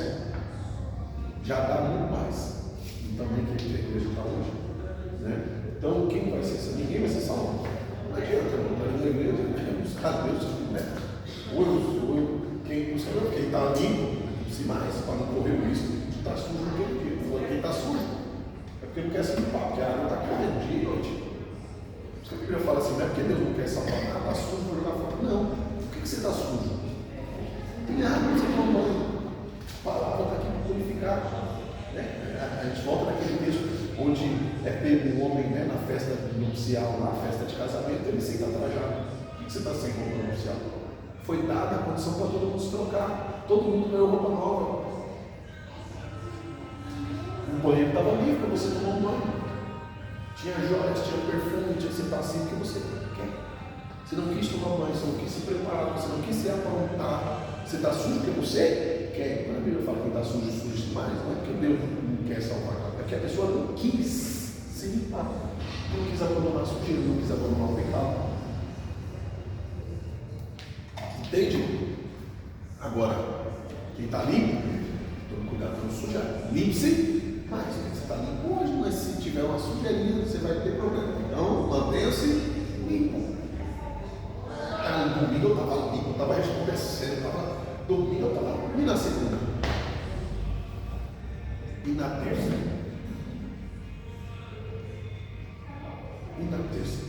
Já dá muito mais do tamanho que a igreja está hoje. Né? Então quem vai ser salvo? Ninguém vai ser salvo. Não adianta, eu estou na igreja, buscar Deus, né? Quem está ali, se mais, para não correr o risco de estar sujo naquele dia. Quem está sujo é porque não quer se limpar, porque a água está caindo dia e noite. Você Bíblia fala assim, não é porque Deus não quer salvar nada, está sujo, vou jogar fora. Não, por que você está sujo? Tem água, você toma banho. A palavra está aqui para purificar. Né? A gente volta naquele texto onde é pego um homem, né, na festa nupcial, na festa de casamento, ele senta trajado. O que você está sem roupa nupcial? Foi dada a condição para todo mundo se trocar. Todo mundo ganhou roupa nova. O banheiro estava livre para você tomar um banho. Tinha joias, tinha perfume, tinha você estar assim porque você quer. Você não quis tomar banho, você não quis se preparar, você não quis se aprontar. Você está sujo porque você quer. Quando a Bíblia fala que está sujo, sujo demais, não é porque Deus não quer salvar, é que a pessoa não quis se limpar. Não quis abandonar a sujeira, não quis abandonar o pecado. Entende? Agora, quem está limpo, tome cuidado para não sujar. Limpe-se, mas você está limpo hoje, mas se tiver uma sujeirinha, você vai ter problema. Então, mantenha-se limpo. No domingo eu estava limpo, eu estava resplandecendo, estava domingo, eu estava. E na segunda? E na terça? E na terça?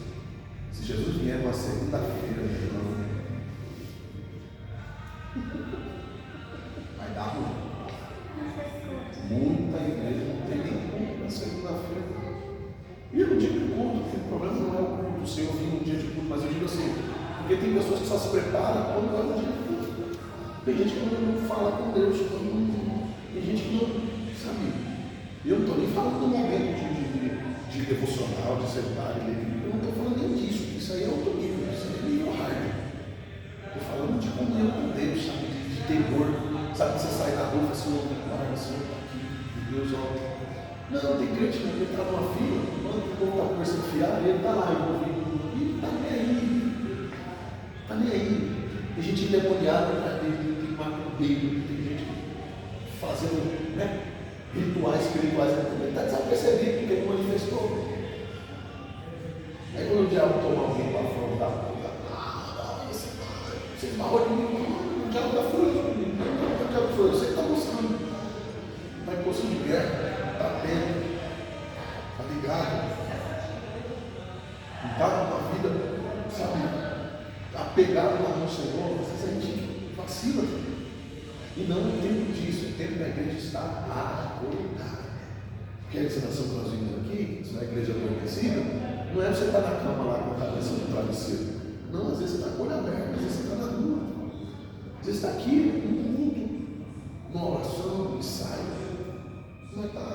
Se Jesus vier numa segunda-feira, meu irmão, vai dar ruim. Muita igreja não tem nem culto na segunda-feira. E eu não digo que culto, porque o problema não é o culto, o Senhor vir no dia de culto, mas eu digo assim, porque tem pessoas que só se preparam quando é o dia de culto. Tem gente que não fala com Deus, tem gente que não, sabe? Eu não estou nem falando do momento de devocional, de sentar, eu não estou falando nem disso, isso aí é outro nível, isso aí é nível hard. Estou falando de comunhão com Deus, sabe? De temor, sabe? Que você sai da rua e fala assim, o Senhor está aqui, Deus, ó. Não, tem crente que está numa fila, quando o povo está conversando fiado, ele está lá, e está nem aí. Está nem aí. Tem gente endemoniada atrás dele, tem macumbeiro, tem gente fazendo, né, rituais espirituais, ele está desapercebido porque ele manifestou. Aí quando o diabo toma alguém para afrontar, você esbarrou de mim, o diabo está furioso comigo, o diabo está furioso, você está mostrando, está em posição de guerra, está atento, está ligado, não está numa vida, sabe, apegado ao Senhor, às vezes a gente vacila, e não é tempo disso, é tempo da igreja estar acordada. Porque a encenação que nós vimos aqui, se na igreja adormecida, não é você estar na cama lá com a cabeça no travesseiro. Não, às vezes você está com o olho aberto, às vezes você está na rua, às vezes está aqui, no mundo, numa oração, no ensaio, não está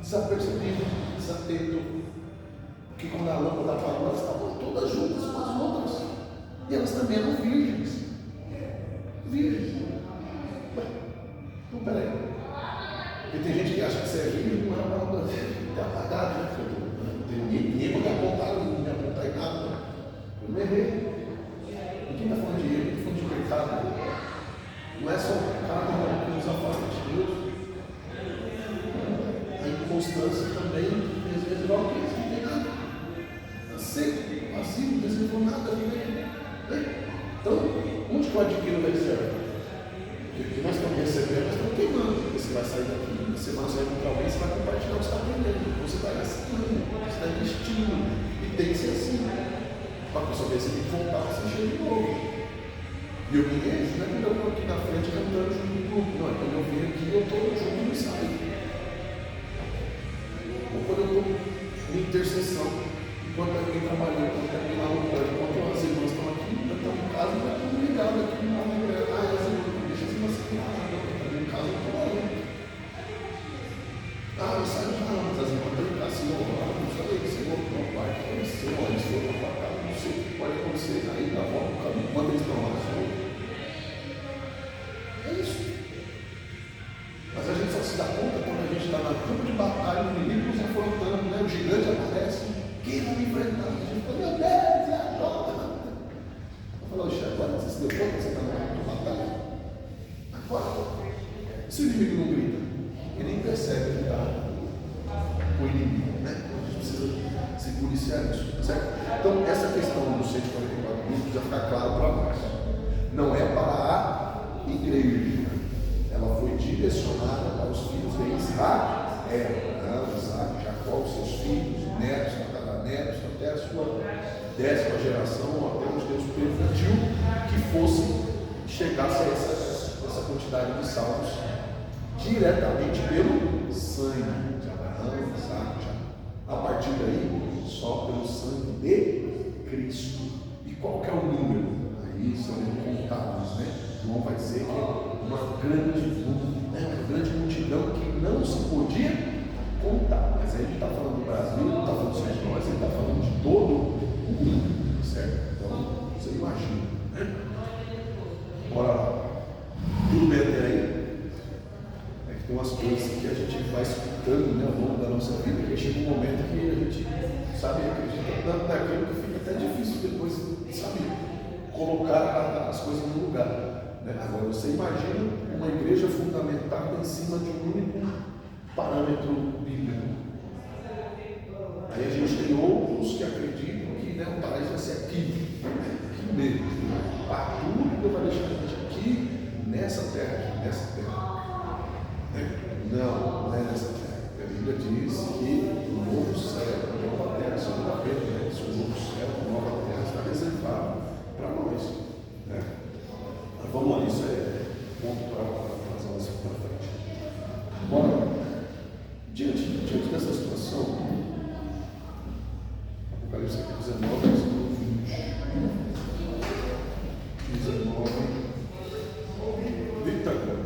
desapercebido, desatento. Porque quando a lâmpada apagou, elas estavam todas juntas com as outras. E elas também eram virgens. Virgens. Então, peraí. Porque tem gente que acha que você é virgem, não é uma é apagado, né? Ninguém vai me apontar em nada. Eu não errei. Ninguém está falando de erro, ninguém está falando de pecado. Não é só o cara que nos afasta de Deus. A inconstância também, às vezes, igual que isso, não tem nada. Está seco, vazio, não reservou nada ali dentro. Então, onde que eu adquiro o reserva? Porque nós estamos recebendo, nós estamos queimando. Você vai sair daqui, você vai sair contra alguém, você vai compartilhar o que você está aprendendo. Você vai gastando, você está investindo. E tem que ser assim. Para a pessoa ver, você tem que voltar para se encher de novo. E eu me vejo, não é quando eu estou aqui na frente cantando junto do grupo. Não, é quando eu vim aqui, eu estou junto no ensaio. Ou quando eu estou em intercessão. Enquanto alguém trabalhou, enquanto alguém lá lutando, enquanto as irmãs estão aqui, eu estou em casa, mas estou ligado aqui. As irmãs, deixa as irmãs se lá, eu estou em casa, eu estou trabalhando. Eu saio de casa, mas as irmãs estão em casa, se não, não sei, se eu vou para o quarto, não sei, olha, se eu vou para a casa, não sei o que pode acontecer, aí dá volta no caminho, quando eles estão lá, é isso. Mas a gente só se dá conta quando a gente está no campo de batalha, o inimigo nos afrontando, né? O gigante aparece, quem vai me enfrentar? A gente fala, meu Deus, é agora. percebe que está com o inimigo, né? Então a gente precisa se policiar nisso, certo? Então, essa questão dos 144 mil precisa ficar claro para nós. Não é para a igreja, ela foi direcionada para os filhos de Israel, Isaac, Jacó, os seus filhos, netos, tataranetos, até a sua 10ª geração, até onde Deus permitiu que chegasse a essa quantidade de salvos diretamente pelo sangue de Abraão, Isaac, Jacó. A partir daí, só pelo sangue de Cristo. E qual que é o número? Aí são incontáveis, né? João vai dizer que é uma grande multidão que não se podia contar. Mas aí ele está falando do Brasil, ele está falando só de nós, ele está falando de todo o mundo, certo? Então, você imagina, né? Bora lá. Tudo bem até aí? É que tem umas coisas que a gente vai escutando, né, ao longo da nossa vida, que chega um momento que a gente, sabe, acredita tanto naquilo que fica até difícil depois, sabe, colocar as coisas no lugar, né? Agora, você imagina uma igreja fundamentada em cima de um único parâmetro bíblico. Aí a gente tem outros que acreditam que, né, o paraíso vai ser aqui mesmo. Tudo vai deixar a gente aqui nessa terra. Não é nessa terra. A Bíblia diz que o novo céu, a nova terra, segunda Pedro, né? Se o novo céu, a nova terra está reservado para nós, né? Mas vamos lá, isso é ponto para as aulas para frente. Bora, diante dessa situação, Apocalipse capítulo 19, versículo 20. 19. Eita, 19.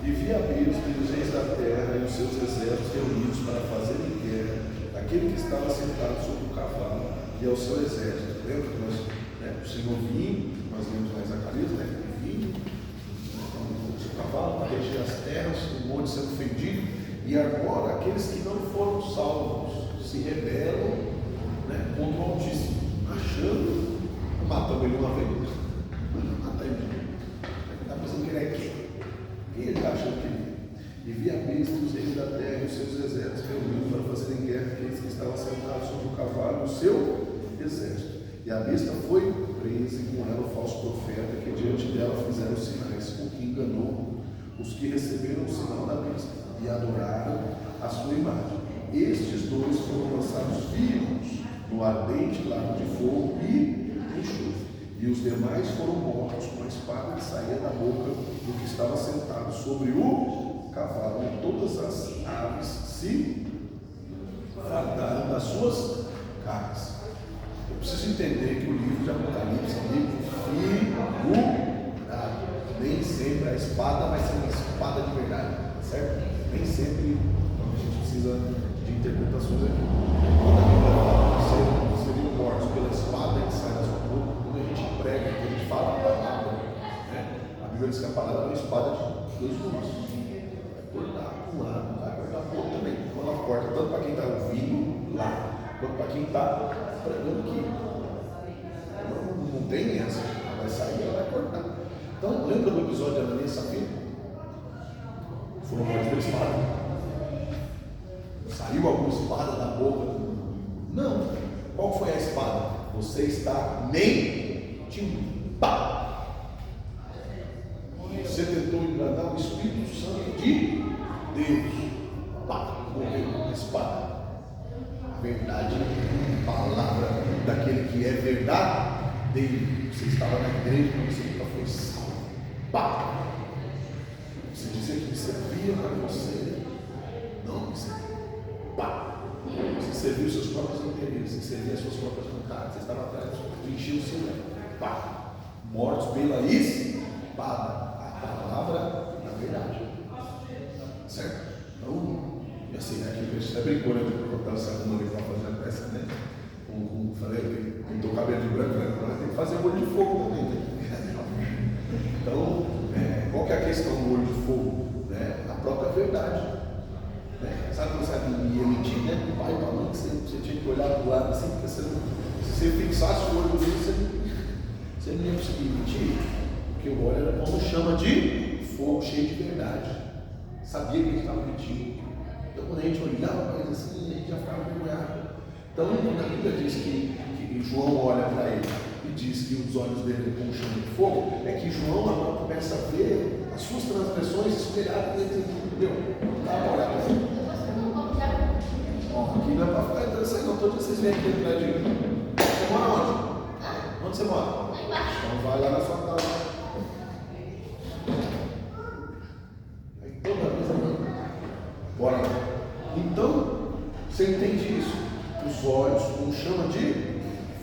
E vi abrir os dirigentes da terra e os seus exércitos reunidos para fazerem guerra àquele que estava sentado sobre o cavalo e ao seu exército. Lembra que nós, o Senhor vinha, nós lemos lá em Zacarias, ele vinha com o seu cavalo para reger as terras, o monte sendo fendido, e agora aqueles que não foram salvos se rebelam, contra o Altíssimo, achando, matando ele uma vez, mata ele. Está pensando que ele é quem? Quem ele está achando que ele é? E vi a besta, os reis da terra e os seus exércitos reunidos para fazerem guerra aqueles que estavam sentados sobre o cavalo e o seu exército. E a besta foi presa, e com ela o falso profeta, que diante dela fizeram sinais, o que enganou os que receberam o sinal da besta e adoraram a sua imagem. Estes dois foram lançados vivos no ardente lago de fogo e enxofre. E os demais foram mortos com a espada que saía da boca do que estava sentado sobre o cavalo, e todas as aves se fartaram das suas carnes. Eu preciso entender que o livro de Apocalipse é um livro figurado. Nem sempre a espada vai ser uma espada de verdade, certo? Nem sempre a gente precisa de interpretações aqui. Quando a Bíblia fala que seriam mortos pela espada que sai da sua boca, quando a gente prega, quando a gente fala a palavra, a Bíblia diz que a palavra é uma espada de dois gumes. Vai cortar para um lado, vai cortar para o outro também. Quando ela corta tanto para quem está ouvindo lá, quanto para quem está pregando aqui. Não tem essa. Ela vai sair, ela vai cortar. Então, lembra do episódio de Ananias e Safira? Foram mortos pela espada. Saiu alguma espada da boca? Não. Qual foi a espada? Você está mentindo. Pá! Você tentou enganar o Espírito Santo de Deus. Pá! Morreu com a espada. A verdade, a palavra daquele que é verdadeiro. Você estava na igreja, mas você nunca foi salvo. Pá! Você dizia que servia para você. Não me servia. Pá! Você serviu seus próprios interesses, você servia as suas próprias vontades, você estava atrás de encher o seu ego. Pá! Mortos pela espada. A palavra da verdade. Certo? Então, e assim, aqui a gente até brincou, né? Quando essa semana que estava fazendo a peça, né? Falei que pintou o cabelo de branco, né? Agora tem que fazer o olho de fogo também, né? Então, qual que é a questão do olho de fogo? A própria verdade. Sabe quando você ia mentir, né? O pai e a mãe que você do lado assim, porque se você fixasse o olho dele, você não ia conseguir mentir, porque o olho era como chama de fogo, cheio de verdade. Sabia que ele estava mentindo. Então quando a gente olhava para ele assim, a gente já ficava envergonhado. Então quando a Bíblia diz que João olha para ele e diz que os olhos dele como chama de fogo, é que João agora começa a ver as suas transgressões espelhadas dentro de tudo. Entendeu? Não dá para olhar para ele. Aqui não é para ficar entrando assim, não. Todo dia vocês vêm aqui atrás de mim. Você mora onde? Onde você mora? Então vai lá na sua casa. Aí toda vez bora lá. Então, você entende isso? Os olhos como chama de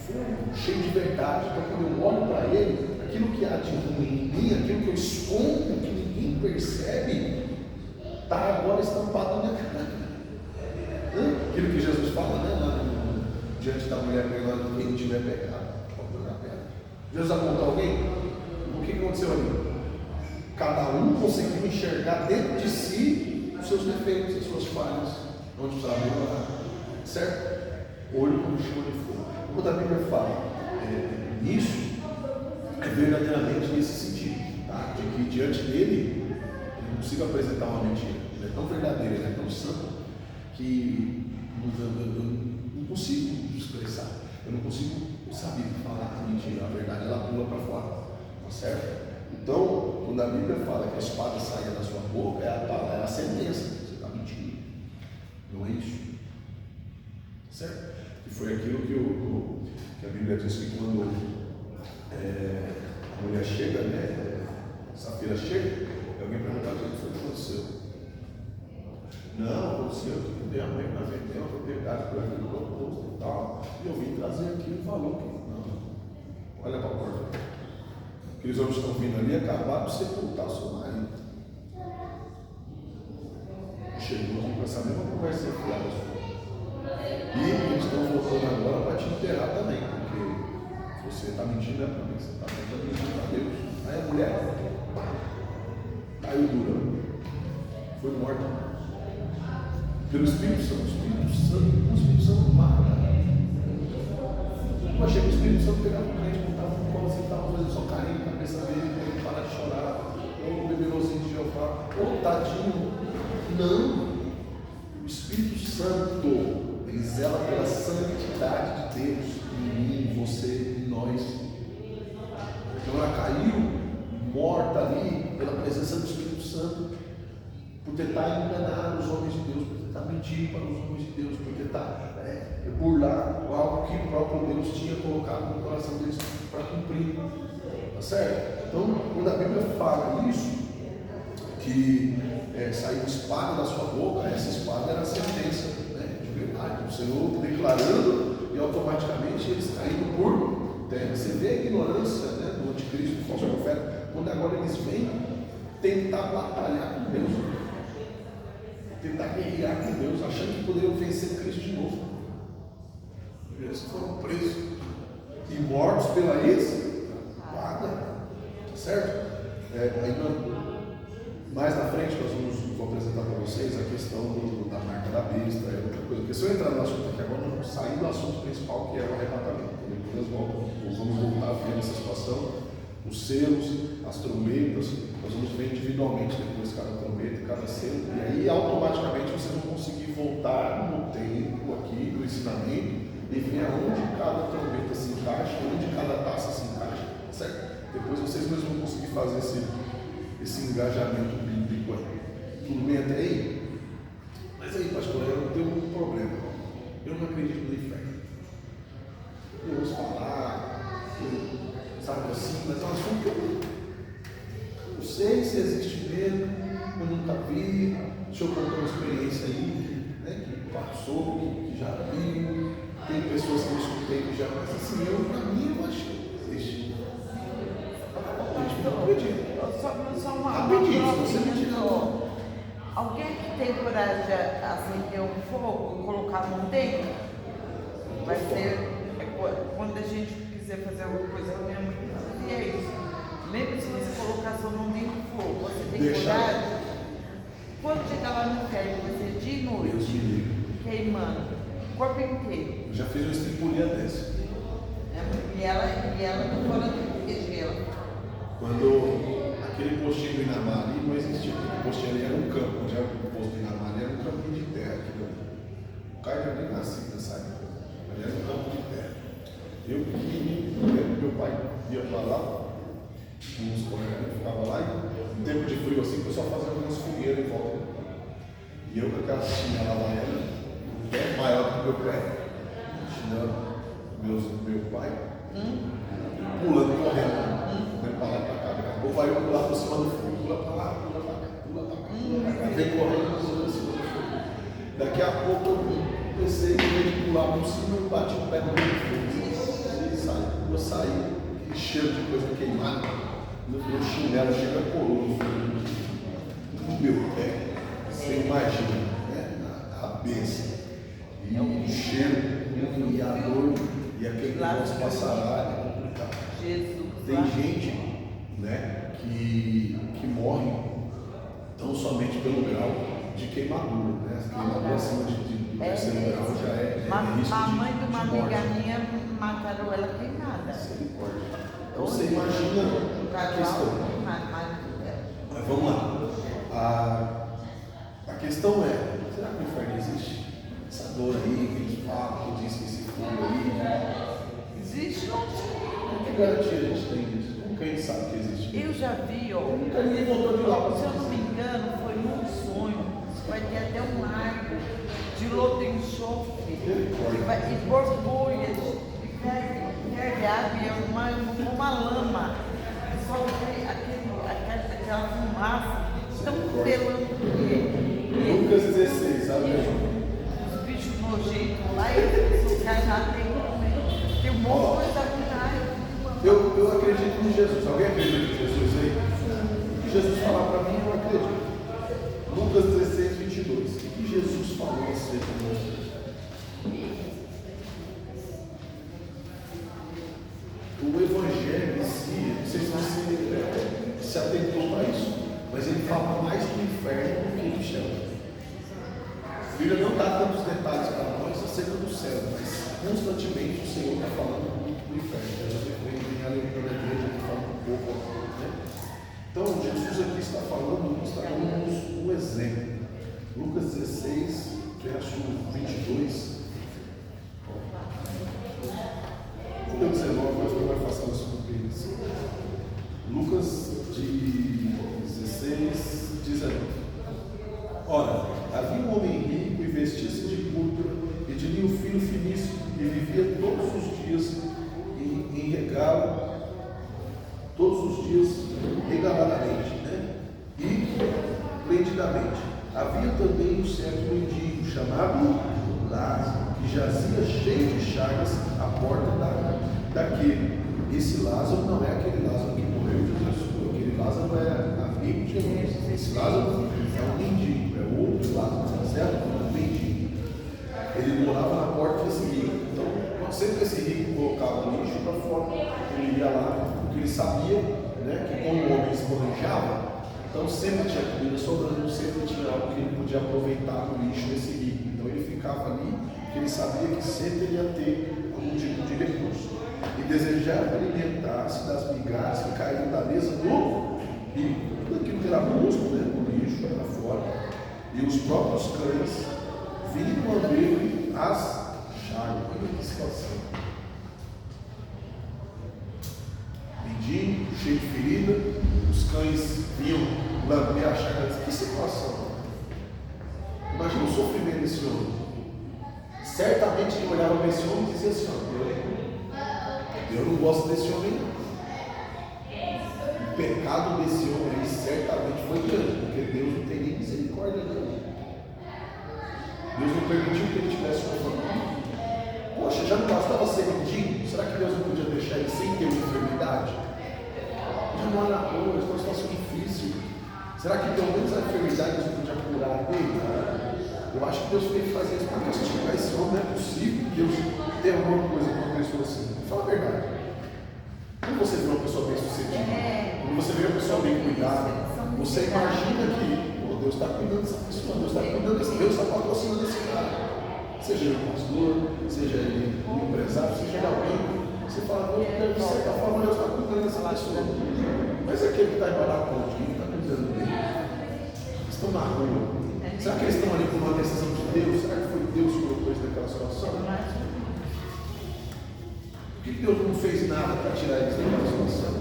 fogo, cheio de verdade. Então quando eu olho para ele, aquilo que há de ruim em mim, aquilo que eu escondo, que ninguém percebe, está agora estampado na minha cara. Aquilo que Jesus fala, né? Lá diante da mulher perguntando quem tiver pecado, pode jogar pedra. Jesus apontou alguém? O que aconteceu ali? Cada um conseguiu enxergar dentro de si os seus defeitos, as suas falhas, onde precisava melhorar. Certo? Olho como chama de fogo. Quando a Bíblia fala nisso, é verdadeiramente nesse sentido, tá? De que diante dele, eu não consigo apresentar uma mentira. Ele é tão verdadeiro, ele é tão santo, que eu não consigo expressar, eu não consigo saber falar a mentira, a verdade ela pula para fora, tá certo? Então, quando a Bíblia fala que a espada saia da sua boca, é a sentença, você está mentindo, não é isso, certo? E foi aquilo que a Bíblia diz que quando a mulher chega, né, Safira chega, alguém pergunta o que foi que aconteceu. Não, aconteceu, eu dei a mãe para vender, eu fui pegado por aquilo do oposto e tal. E eu vim trazer aqui o valor que. Não, olha para a porta. Aqueles homens estão vindo ali acabaram de sepultar o seu marido. Chegou aqui com essa mesma conversa fiada. E eles estão voltando agora para te enterrar também, porque você está mentindo para mim, você está mentindo para Deus. Aí a mulher caiu dura, foi morta. Pelo Espírito Santo, o Espírito Santo mata. Eu achei que o Espírito Santo pegava o crente, botava no colo, assim, estava fazendo só carinho na cabeça dele, para ele parar de chorar, ou o beberozinho de Jeová, ou tadinho. Não. O Espírito Santo, ele zela pela santidade de Deus em mim, em você, em nós. Então ela caiu morta ali pela presença do Espírito Santo, por tentar enganar os homens de Deus, por tentar mentir para os homens de Deus, por tentar burlar algo que o próprio Deus tinha colocado no coração deles para cumprir. Tá certo? Então, quando a Bíblia fala isso, que saiu espada da sua boca, essa espada era a sentença, né, de verdade. O Senhor declarando e automaticamente eles caindo por terra. Você vê a ignorância, né, do anticristo, do falso profeta, quando agora eles vêm tentar batalhar com Deus. Tentar guerrear com Deus, achando que poderiam vencer Cristo de novo. Eles foram presos e mortos pela espada, certo? Mais na frente vou apresentar para vocês a questão da marca da besta, outra coisa. Porque se eu entrar no assunto aqui agora, nós vamos sair do assunto principal, que é o arrebatamento. Depois nós vamos voltar a ver essa situação, os selos, as trombetas. Nós vamos ver individualmente depois cada trombeta, cada selo, e aí automaticamente vocês vão conseguir voltar no tempo aqui do ensinamento e ver aonde cada trombeta se encaixa, onde cada taça se encaixa, certo? Depois vocês mesmos vão conseguir fazer esse engajamento bíblico aí. Tudo bem até aí? Mas aí, pastor, eu tenho um problema. Eu não acredito no inferno. Eu ouço falar, sabe assim, mas é um assunto que eu não sei se existe mesmo, eu nunca vi. O senhor contou uma experiência aí, né, que passou, que já viu. Tem pessoas que eu escutei que já, mas assim, para mim, eu acho que existe. Eu não acredito. Só uma Rapidinho, se você me tirar. Alguém que tem coragem de acender um fogo e colocar a mão dentro, vai ser. Quando a gente quiser fazer alguma coisa com a minha mãe, é isso. Mesmo se você colocar sua mão dentro do fogo, você tem coragem. Quando chegar lá no inferno, vai ser de noite, queimando. corpo inteiro. Eu já fiz uma estripulia dessa. E ela tá falando que gela. Quando aquele postinho do Inamar ali não existia, porque o postinho ali era um campo, onde era o posto do Inamar ali era um campinho de terra. O cara já nem nascia nessa época, ali era um campo de terra. Eu pequenininho, meu pai ia para lá, uns colegas ficavam lá, e no tempo de frio assim, o pessoal fazia umas fogueiras em volta. E eu com aquela chinela havaiana, um pé maior que o meu pé, chinelo meu pai, pulando, correndo, para lá e para cá. Ou vai pular por cima do fogo, pula para lá, pula para cá, pula para cá, vem correndo, pula por cima do fogo. Daqui a pouco eu pensei que eu ia pular por cima e bati o pé no meio do fogo. Eu saí, aquele cheiro de coisa queimada, meu chinelo chega poroso no meu pé. Você imagina, né? A cabeça, e o cheiro, e a dor, e aquele negócio passará, é complicado. Tem gente, né, que morre tão somente pelo grau de queimadura, né? Queimadura acima de terceiro grau já é risco A mãe de de uma morte. amiga minha mataram ela queimada. Então você imagina a questão. Mas vamos lá. A questão é, será que o inferno existe? Essa dor aí que eles falam, que diz que esse fogo aí. Existe ou não? Que garantia a gente tem disso? Como que a gente sabe que existe? Eu já vi, ó. Nunca ninguém voltou de lá para Se eu não me engano, foi num sonho. Vai ter até um lago de lodo de enxofre. E borbulha de ferve água e uma lama. Só aquela fumaça. Estão pelando Lucas 16, sabe? os bichos nojentos lá e os caras lá tem um monte de coisa com raiva. Eu acredito em Jesus. Alguém acredita em Jesus aí? O que Jesus falar para mim, eu acredito. Lucas 16, 22. O que Jesus falou acerca de nós? O Evangelho em si, não sei se você se atentou para isso, mas ele fala mais do inferno do que do céu. A Bíblia não dá tantos detalhes para nós acerca do céu, mas constantemente o Senhor está falando do inferno. Jesus vem ali pela igreja e fala um pouco. Né? Então, Jesus aqui está dando um exemplo. Lucas 16, verso 22. Lucas 19, mas não vai passar isso com eles. Lucas 16, 19. Ora, havia um homem rico e vestia-se de púrpura e de linho fino finíssimo e vivia todos os dias em regalo, todos os dias regaladamente, né? E splendidamente. Havia também um certo mendigo chamado Lázaro, que jazia cheio de chagas à porta daquele. Esse Lázaro não é aquele Lázaro que morreu de Jesus, aquele Lázaro é amigo de Jesus. Esse Lázaro é um mendigo, é outro Lázaro, certo? Um mendigo. Ele morava na porta desse rico. Então, sempre que esse rico colocava o lixo para fora, ele ia lá, porque ele sabia, né, que quando o homem esbanjava, então sempre tinha comida sobrando, sempre tinha algo que ele podia aproveitar no lixo desse rico. Então ele ficava ali, porque ele sabia que sempre ele ia ter algum tipo de recurso. E desejava alimentar-se das migalhas que caíam da mesa do rico. Tudo aquilo que era posto, né, no lixo, para fora. E os próprios cães vinham a ver as chagas. Olha que situação. Mendigo, cheio de ferida, os cães vinham lamber a chaga. Que situação! Imagina o sofrimento desse homem. Certamente quem olhava para esse homem dizia assim: eu não gosto desse homem, não. O pecado desse homem aí certamente foi grande, porque Deus não tem nem misericórdia dele. Deus não permitiu que ele tivesse uma família. Poxa, já não bastava ser mendigo? Será que Deus não podia deixar ele sem ter uma enfermidade? Já não era rua, está uma situação difícil. Será que pelo menos a enfermidade Deus não podia curar dele? Eu acho que Deus tem que fazer isso para castigar esse homem. Não é possível que Deus tenha alguma coisa com uma pessoa assim. Fala a verdade. Quando você vê uma pessoa bem sucedida, quando você vê uma pessoa bem cuidada, você imagina que Deus está cuidando dessa pessoa, Deus está cuidando desse, Deus está patrocinando esse cara. Seja ele um pastor, seja ele um empresário, seja ele alguém. Você fala, de certa forma, Deus está cuidando dessa pessoa. Mas aquele que está embalado com o dia, está cuidando dele. Estão na rua. Será que eles estão ali por uma decisão de Deus? Será que foi Deus que colocou eles naquela situação? Por que Deus não fez nada para tirar eles daquela situação?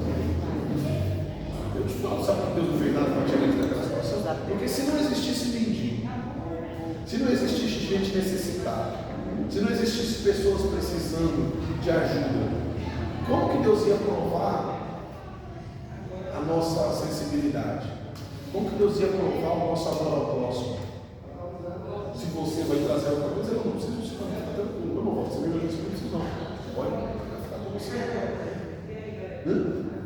Eu te falo, sabe por que Deus não fez nada para tirar eles daquela situação? Porque se não existisse mendigo, se não existisse gente necessitada, se não existisse pessoas precisando de ajuda, como que Deus ia provar a nossa sensibilidade? Como que Deus ia provar o nosso amor ao próximo? Se você vai trazer alguma coisa, eu não preciso de você, está tranquilo, eu não vou receber isso, não preciso não. Pode ficar com você.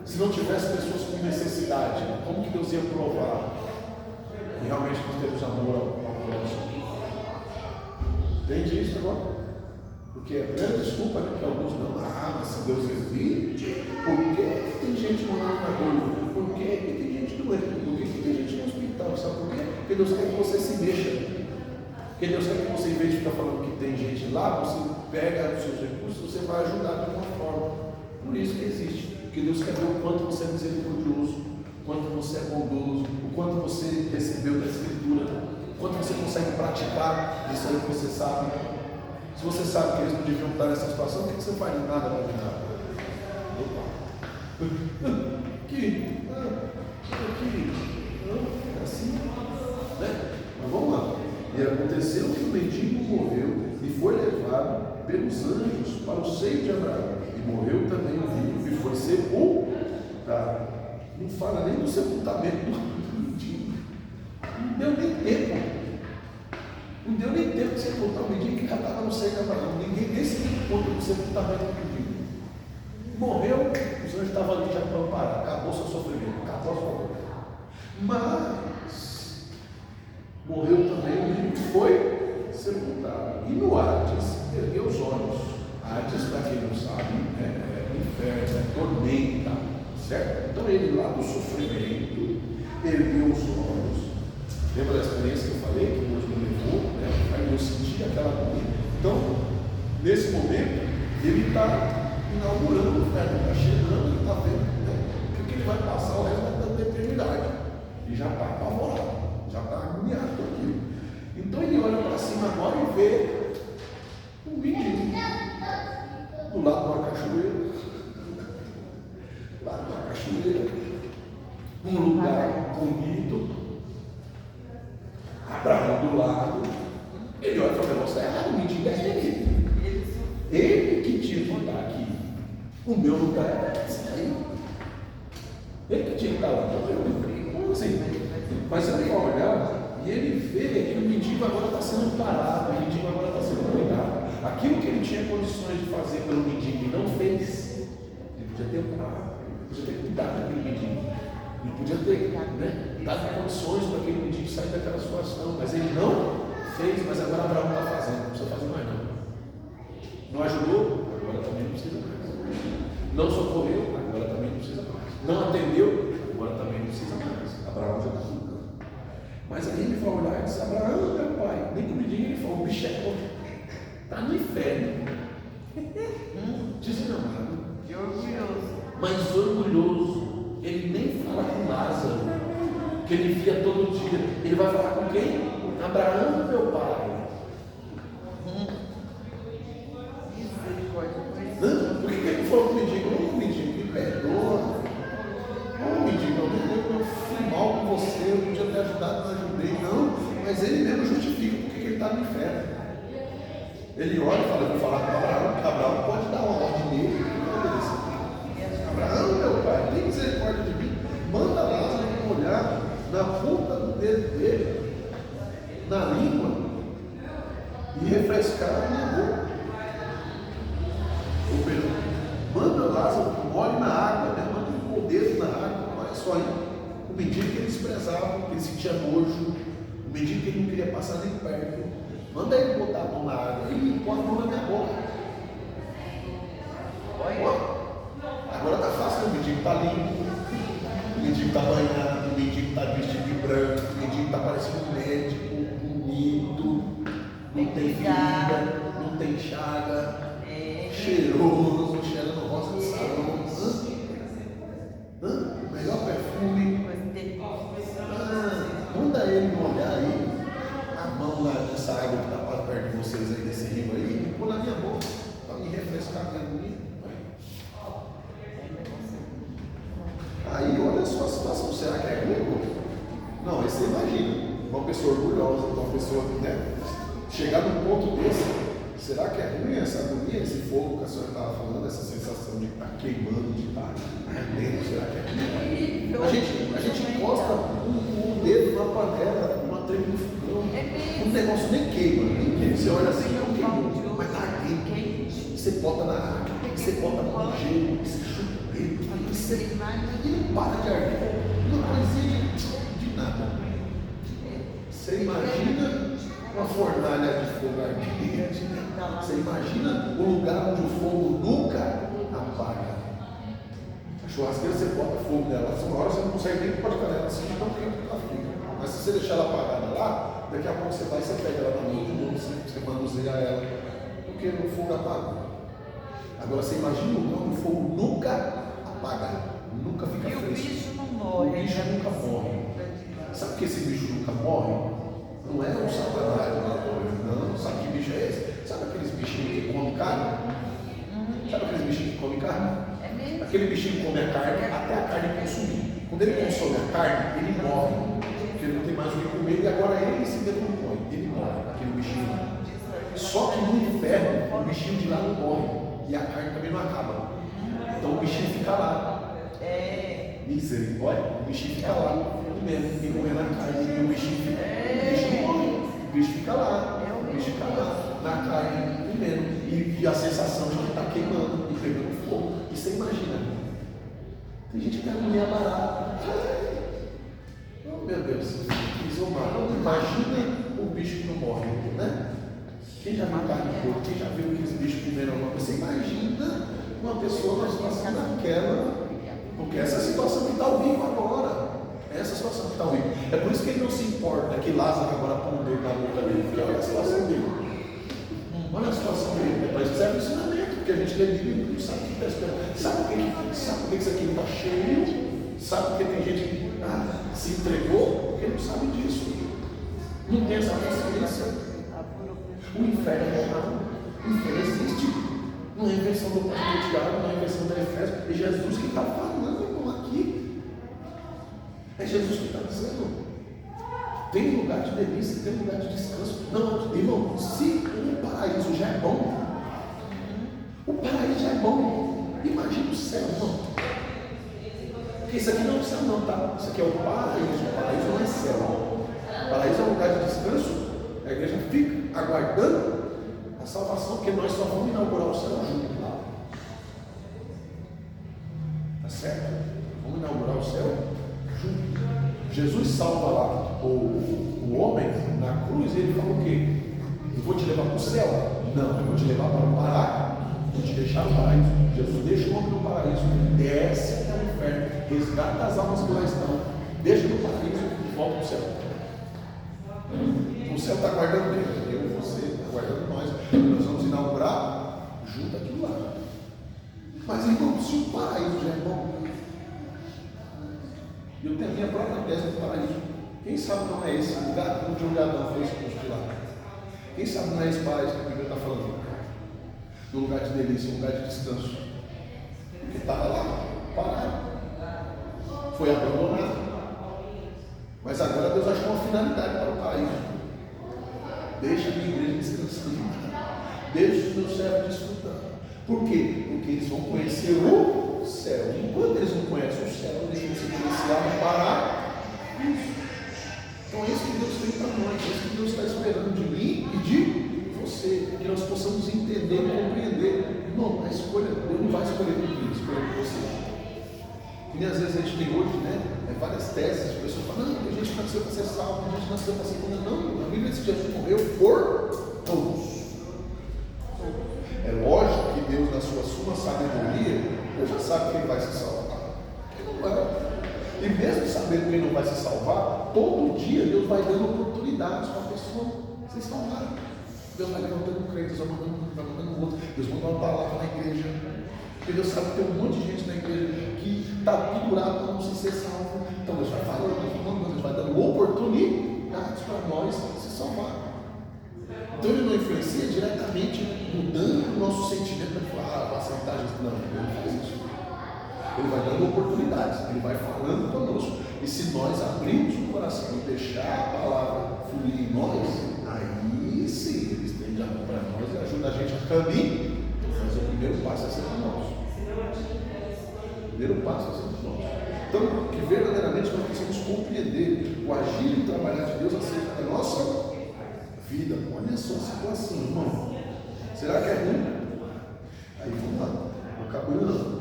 Se não tivesse pessoas com necessidade, como que Deus ia provar que realmente nós temos amor ao próximo? Entende isso agora? Porque é a grande desculpa, né, que alguns não. Mas se Deus existe, por que tem gente morando na rua? Por que tem gente doente? Por que tem gente no hospital? Sabe por quê? Porque Deus quer que você se mexa. Porque Deus quer que você, em vez de ficar falando que tem gente lá, você pega os seus recursos, você vai ajudar de alguma forma. Por isso que existe. Porque Deus quer ver o quanto você é misericordioso, o quanto você é bondoso, o quanto você recebeu da Escritura, o quanto você consegue praticar isso aí que você sabe. Se você sabe que eles não deviam estar nessa situação, por que você faz nada para nada? Aqui, assim, né? Mas vamos lá. E aconteceu que o mendigo morreu e foi levado pelos anjos para o seio de Abraão. E morreu também o vivo e foi sepultado. Não fala nem do sepultamento do mendigo. Não deu nem tempo. Não deu nem tempo de sepultar o mendigo que já estava no seio de Abraão. Ninguém nesse ponto do sepultamento do mendigo. Morreu, os anjos estavam ali já para amparar. Acabou seu sofrimento, acabou a sua dor. Mas morreu também o mendigo que foi sepultado. E no Hades, ergueu os olhos. Hades, para quem não sabe, é inferno, é tormenta, certo? Então ele lá do sofrimento, ergueu os olhos. Lembra da experiência que eu falei, que Deus me levou, né? Aí eu senti aquela agonia. Então, nesse momento, ele está inaugurando o inferno, está chegando, ele está vendo, né? Porque ele vai passar o resto da eternidade. E já está apavorado, já está agoniado com aquilo. Então ele olha para cima agora e vê um menino do lado de uma cachoeira. Lá de uma cachoeira. Um lugar bonito. Abraão do lado. Ele olha e fala: você é errado, o mendigo é ele. Ele que tinha que estar aqui. O meu lugar é esse aí. Ele que tinha que estar lá. Como assim? Mas ele vai olhar e ele vê que o mendigo agora está sendo parado, o mendigo agora está sendo cuidado. Aquilo que ele tinha condições de fazer pelo mendigo e não fez, ele podia ter parado, ele podia ter cuidado daquele mendigo, ele podia ter, né, dado condições para aquele mendigo sair daquela situação, mas ele não fez. Mas agora Abraão está fazendo, não precisa fazer mais não. Não ajudou? Agora também não precisa mais. Não socorreu? Agora também não precisa mais. Não atendeu? Agora também não precisa mais. Abraão já está cuidando. Mas aí ele vai olhar e diz: Abraão, meu pai. Nem que o mendigo ele fala: o bicho é bom. Está no inferno. Desenamado. Que orgulhoso. Mas orgulhoso. Ele nem fala com Lázaro, que ele via todo dia. Ele vai falar com quem? Abraão, meu pai. Por que ele falou com o mendigo? Ô mendigo, me perdoa. Ô mendigo, eu fui mal com você, eu podia ter ajudado, não ajudei. Não, mas ele mesmo justifica porque ele está no inferno. Ele olha e fala: vou falar com Abraão, porque Abraão pode dar uma ordem nele. Abraão, meu pai, tem misericórdia de mim. Manda Lázaro olhar na ponta do dedo dele, na língua, e refrescar a minha boca. Manda Lázaro que molhe na água, né? Manda o dedo na água. Olha só aí. O mendigo que ele desprezava, que ele sentia nojo, o mendigo que ele não queria passar nem perto. Manda ele botar a mão na água e põe a mão na minha boca. Agora está fácil, o mendigo está limpo, o mendigo está banhado, o mendigo está vestido de branco, o mendigo está parecendo um médico, bonito, não tem ferida, cheiroso, cheirando rosa de sarão. O melhor perfume. Manda ele molhar aí a mão lá nessa água que está perto de vocês aí, desse rio aí, e pôr na minha boca, para me refrescar a minha bonita. Aí olha só a situação, será que é ruim? Não, aí você imagina, uma pessoa orgulhosa, uma pessoa, né? Chegar num ponto desse, será que é ruim essa agonia, esse fogo que a senhora estava falando, essa sensação de estar queimando, de estar ardendo, será que é ruim? A gente encosta o dedo na panela, uma treme no fogão, o negócio nem queima, você olha assim, não queimou, mas está ardendo, você bota na água, você bota no gelo, você chupa o dedo, e não para de arder, uma coisinha de nada. Você imagina uma fornalha de fogo ardente, você imagina o lugar onde o fogo nunca apaga. A churrasqueira você bota fogo nela, uma hora você não consegue nem pôr nela assim, não tem que ela fica. Mas se você deixar ela apagada lá, daqui a pouco você vai e você pega ela na mão de novo, você manuseia ela, porque o fogo apaga. Agora você imagina o lugar onde o fogo nunca apaga, nunca fica fresco. E o bicho não morre. O bicho nunca morre. Sabe que esse bicho nunca morre? Não é um satanás, não. Sabe que bicho é esse? Sabe aqueles bichinhos que comem carne? Sabe aqueles bichinhos que comem carne? É mesmo? Aquele bichinho come a carne até a carne consumir. Quando ele consome a carne, ele morre. Porque ele não tem mais o que comer e agora ele se decompõe. Ele morre, aquele bichinho. Só que no inferno, o bichinho de lá não morre. E a carne também não acaba. Então o bichinho fica lá. Misericórdia, o bichinho fica lá. Comendo, e comendo a carne, e o bichinho fica. O bicho morre, o bicho fica lá, o bicho fica lá, na carne, comendo, e a sensação de que está queimando e pegando fogo. E você imagina, tem gente que tem a mulher barata. Oh meu Deus, imagina o bicho que não morre, né? Quem já viu carne de porco, quem já viu aqueles bichos comendo alguma coisa, você imagina uma pessoa numa situação daquela, porque essa é a situação que está ao vivo agora. Essa situação que está ruim. É por isso que ele não se importa que Lázaro agora põe o dedo na boca dele, porque olha a situação dele. Olha a situação dele. É para isso que serve o ensinamento, porque a gente lê Bíblia e não sabe o que está esperando. Sabe por que isso aqui não está cheio? Sabe por que tem gente que se entregou? Porque não sabe disso. Não tem essa consciência. O inferno é real. O inferno existe. Não é invenção do pastor Tiago, não é invenção da Efésio. É Jesus que está falando aqui. É Jesus que está dizendo. Tem lugar de delícia, tem lugar de descanso. Não, irmão, se o paraíso já é bom, o paraíso já é bom. Imagina o céu, irmão. Porque isso aqui não é o céu, não, tá? Isso aqui é o paraíso. O paraíso não é céu. O paraíso é um lugar de descanso. A igreja fica aguardando a salvação, porque nós só vamos inaugurar o céu junto lá. Tá certo? Vamos inaugurar o céu junto. Jesus salva lá o homem na cruz e ele fala o quê? Eu vou te levar para o céu? Não, eu vou te levar para o paraíso. Vou te deixar no paraíso. Jesus deixa o homem no paraíso, desce até o inferno, resgata as almas que lá estão, deixa no paraíso e volta para o céu. O céu está aguardando quem? Eu e você, está aguardando nós. Nós vamos inaugurar junto aquilo lá. Mas irmão, se o paraíso já é bom, eu tenho a minha própria tese do paraíso. Quem sabe não é esse lugar onde o Adão foi exposto lá? Quem sabe não é esse paraíso que a Bíblia está falando? Um lugar de delícia, um lugar de descanso. Porque estava lá, parado. Foi abandonado. Mas agora Deus achou uma finalidade para o paraíso. Deixa a minha igreja descansando. Deixa os meus servos desfrutando. Por quê? Porque eles vão conhecer o céu. Enquanto eles não conhecem o céu, eles têm que se iniciar no paraíso. Então é isso que Deus tem para nós. É isso que Deus está esperando de mim e de você. Que nós possamos entender e compreender. Irmão, a escolha, Deus não vai escolher por mim, escolher por você. E às vezes a gente tem hoje, né? Várias teses, as pessoas falam, não, a gente nasceu para ser salvo, a gente nasceu para ser condenado. Não, a Bíblia diz que Jesus morreu por todos. É lógico que Deus, na sua suma sabedoria, Deus já sabe quem vai se salvar. Quem não vai. E mesmo sabendo quem não vai se salvar, todo dia Deus vai dando oportunidades para a pessoa se salvar. Deus vai levantando crentes, vai mandando outro. Deus manda uma palavra na igreja. Porque Deus sabe que tem um monte de gente na igreja que está pendurado para não se ser salvo. Então Deus vai falando, Deus vai dando oportunidades para nós se salvar. Então ele não influencia diretamente mudando o nosso sentimento para falar, a santagem. Não, ele não faz isso. Ele vai dando oportunidades, ele vai falando conosco. E se nós abrirmos o coração e deixar a palavra fluir em nós, aí sim, ele estende a mão para nós e ajuda a gente a caminhar. Mas o primeiro passo é sempre nosso. O primeiro passo é sempre nosso. Então, que verdadeiramente nós precisamos compreender o agir e o trabalhar de Deus acerca da nossa vida. Olha só a situação, irmão. Será que é ruim? Aí vamos lá. Não acabou não.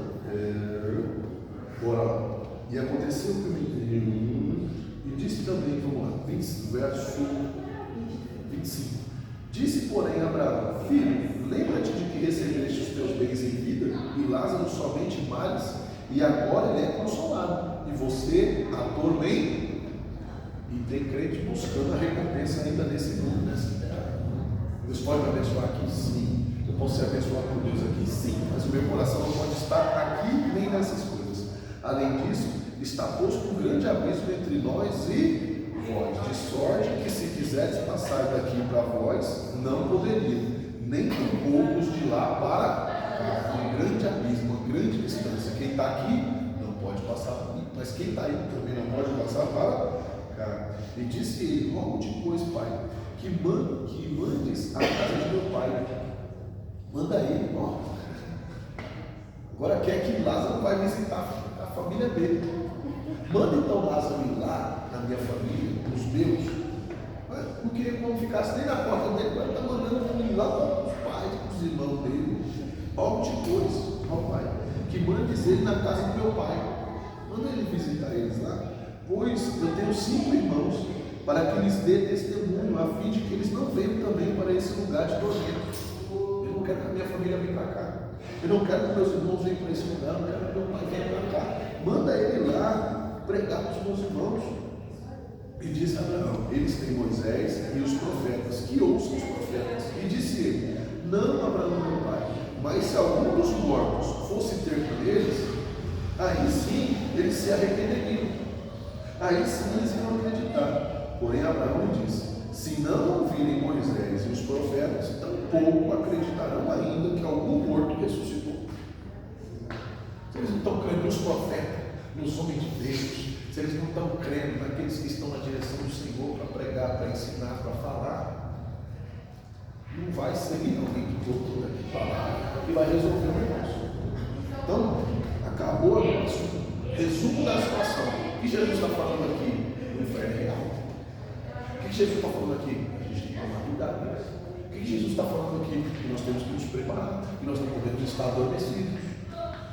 Bora lá. E aconteceu que e disse também, vamos lá, verso 25. Disse, porém, Abraão: filho, lembra-te de que recebeste os teus bens em vida, e Lázaro somente males, e agora ele é consolado, e você atormenta. E tem crente buscando a recompensa ainda nesse mundo, nessa terra. Deus pode me abençoar aqui? Sim. Eu posso ser abençoado por Deus aqui? Sim. Mas o meu coração não pode estar aqui nem nessas coisas. Além disso, está posto um grande abismo entre nós e vós, de sorte que se quiseres passar daqui para vós, não poderia, nem com poucos de lá para cá. Um grande abismo, uma grande distância. Quem está aqui não pode passar por mim, mas quem está aí também não pode passar para cá. E disse ele: rogo-te, pois, pai, que mandes a casa de meu pai. Manda ele, ó. Agora quer que Lázaro vai visitar a família dele. Manda então Lázaro ir lá na minha família, nos meus. Não queria que não ficasse nem na porta dele, agora está mandando ir lá para os pais, para os irmãos dele. Rogo-te, pois, ó pai, que mandes ele na casa do meu pai. Manda ele visitar eles lá. Pois eu tenho 5 irmãos, para que lhes dê testemunho, a fim de que eles não venham também para esse lugar de tormento. Eu não quero que a minha família venha para cá. Eu não quero que meus irmãos venham para esse lugar. Eu não quero que meu pai venha para cá. Manda ele lá pregar para os meus irmãos. E disse Abraão: eles têm Moisés e os profetas, que ouçam os profetas. E disse ele: não, Abraão, meu pai, mas se algum dos mortos fosse ter com eles, aí sim eles se arrependeriam. Aí sim eles irão acreditar. Porém Abraão lhe disse: se não ouvirem Moisés e os profetas, tampouco acreditarão ainda que algum morto ressuscitou. Se eles não estão crendo nos profetas, nos homens de Deus, se eles não estão crendo naqueles que estão na direção do Senhor para pregar, para ensinar, para falar, não vai ser alguém que voltou daqui para lá e vai resolver o negócio. Então, acabou o negócio. Resumo da situação. O que Jesus está falando aqui? O inferno é real. O que Jesus está falando aqui? A gente tem que tomar cuidado. O que Jesus está falando aqui? Que nós temos que nos preparar, que nós não podemos estar adormecidos.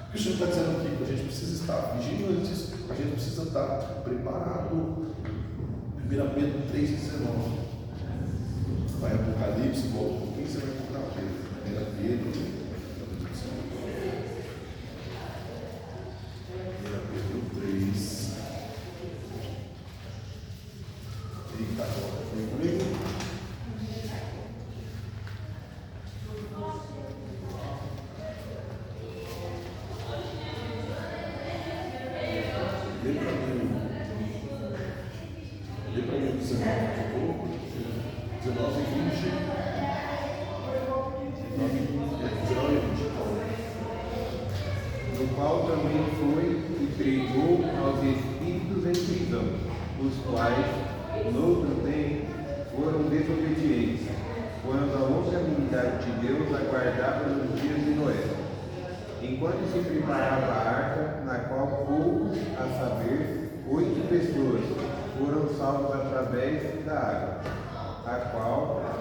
O que o Senhor está dizendo aqui? Que a gente precisa estar vigilantes, a gente precisa estar preparado. 1 Pedro 3,19. Vai Apocalipse, volta um pouquinho, você vai encontrar Pedro. 1 Pedro. 3. Eita, foi comigo. Lê para mim 19 e 20. 19 e 20. No qual também foi e pregou aos espíritos em prisão, os quais, noutro tempo, foram desobedientes, quando a longanimidade de Deus aguardava nos dias de Noé, enquanto se preparava a arca, na qual poucos, a saber, 8 pessoas, foram salvos através da água, a qual,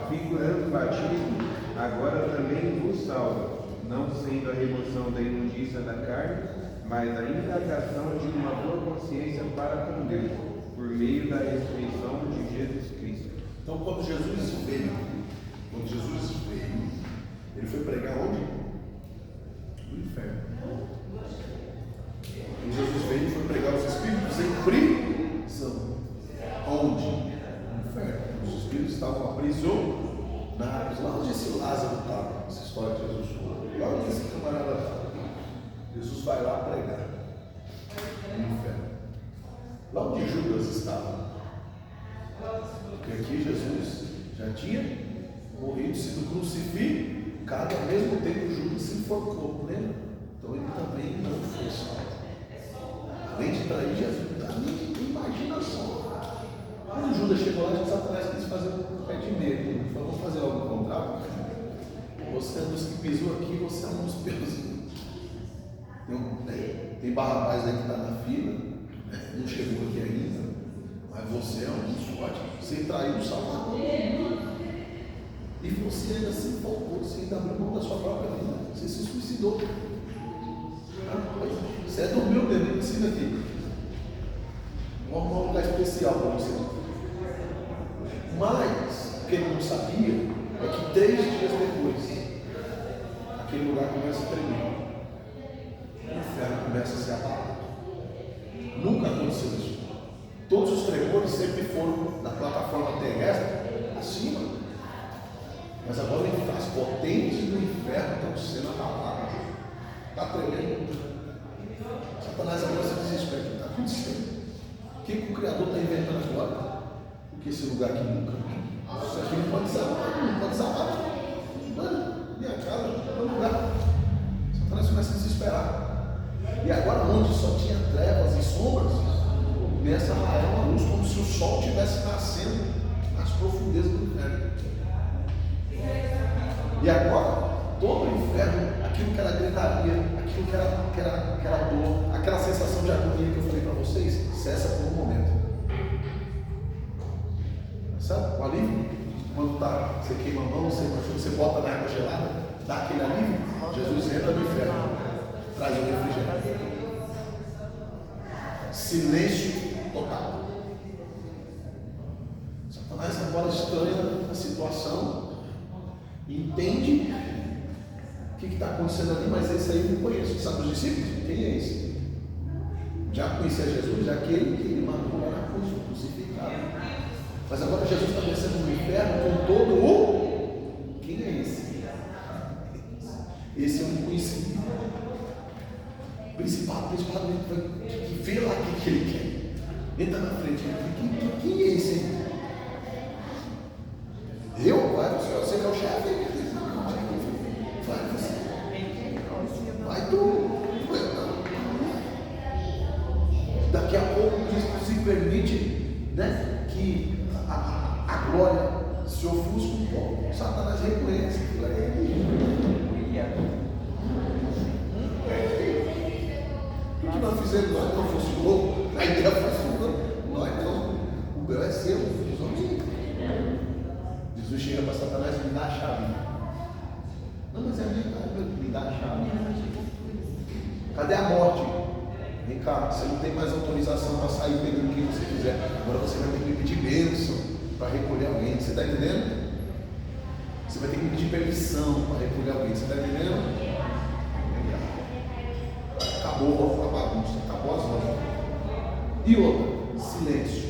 figurando o batismo, agora também vos salva, não sendo a remoção da imundícia da carne, mas a indagação de uma boa consciência para com Deus, por meio da ressurreição de Jesus Cristo. Então, quando Jesus veio, ele foi pregar onde? No inferno. Quando Jesus veio, ele foi pregar os espíritos em prisão. Onde? No inferno. Os espíritos estavam aprisionados lá. Jesus vai lá pregar no inferno. Lá onde Judas estava. Porque aqui Jesus já tinha morrido, sido crucificado, ao mesmo tempo Judas se enforcou, lembra? Então ele também não foi salvo. Além de trair Jesus, imagina só. Quando Judas chegou lá, Satanás quis fazer um pé de medo. Ele falou: vamos fazer algo contrário. Você é um dos que pisou aqui, você é um dos piorzinhos. Tem Barrabás aí que está na fila, não chegou aqui ainda, mas você é um dos fortes. Você traiu o Salvador. E você ainda se empolgou, você ainda abriu mão da sua própria vida. Você se suicidou. Você dormiu dentro, ensina aqui. Vamos arrumar um lugar especial para você. Mas o que ele não sabia é que 3 dias depois, aquele lugar começa a tremer. O inferno começa a se abalar. Nunca aconteceu isso. Todos os tremores sempre foram na plataforma terrestre acima. Mas agora as potências do inferno estão sendo abaladas. Está tremendo. Satanás agora se desespera. O que está acontecendo? O que o Criador está inventando agora? Porque esse lugar aqui nunca. Isso aqui não pode desabar. Não pode desabar. Mano, minha casa, meu lugar. Satanás começa a desesperar. E agora, onde só tinha trevas e sombras, começa a raiar uma luz, como se o sol estivesse nascendo nas profundezas do inferno. E agora, todo o inferno, aquilo que era gritaria, aquilo que era dor, aquela sensação de agonia que eu falei para vocês, cessa por um momento. Sabe? O alívio, quando você queima a mão, você bota na água gelada, dá aquele alívio. Jesus entra no inferno, traz o refrigério. Silêncio total. Satanás agora estranha a situação, entende o que está acontecendo ali, mas esse aí eu não conheço. Sabe os discípulos? Quem é esse? Já conhecia Jesus, aquele que ele matou lá na cruz, crucificado. Mas agora Jesus está descendo no inferno com todo o... Quem é esse? Esse é um conhecido. Principal que vê lá o que ele quer. Entra na frente. Quem é esse aí? Eu? Vai, você que é o chefe. Vai você. Vai tu. Daqui a pouco Cristo se permite, né, que a glória se ofusca um pouco. Satanás reconhece que é ele. O que nós fizemos? Nós não funcionou. A ideia funcionou. Nós não. O meu é seu. Jesus chega para Satanás e me dá a chave. Não, mas é a minha cara, me dá a chave. Cadê a morte? Vem cá, você não tem mais autorização para sair pegando o que você quiser. Agora você vai ter que me pedir bênção para recolher alguém. Você está entendendo? Você vai ter que me pedir permissão para recolher alguém. Você está entendendo? Vem cá. Acabou a bagunça, acabou as horas. E outra, silêncio.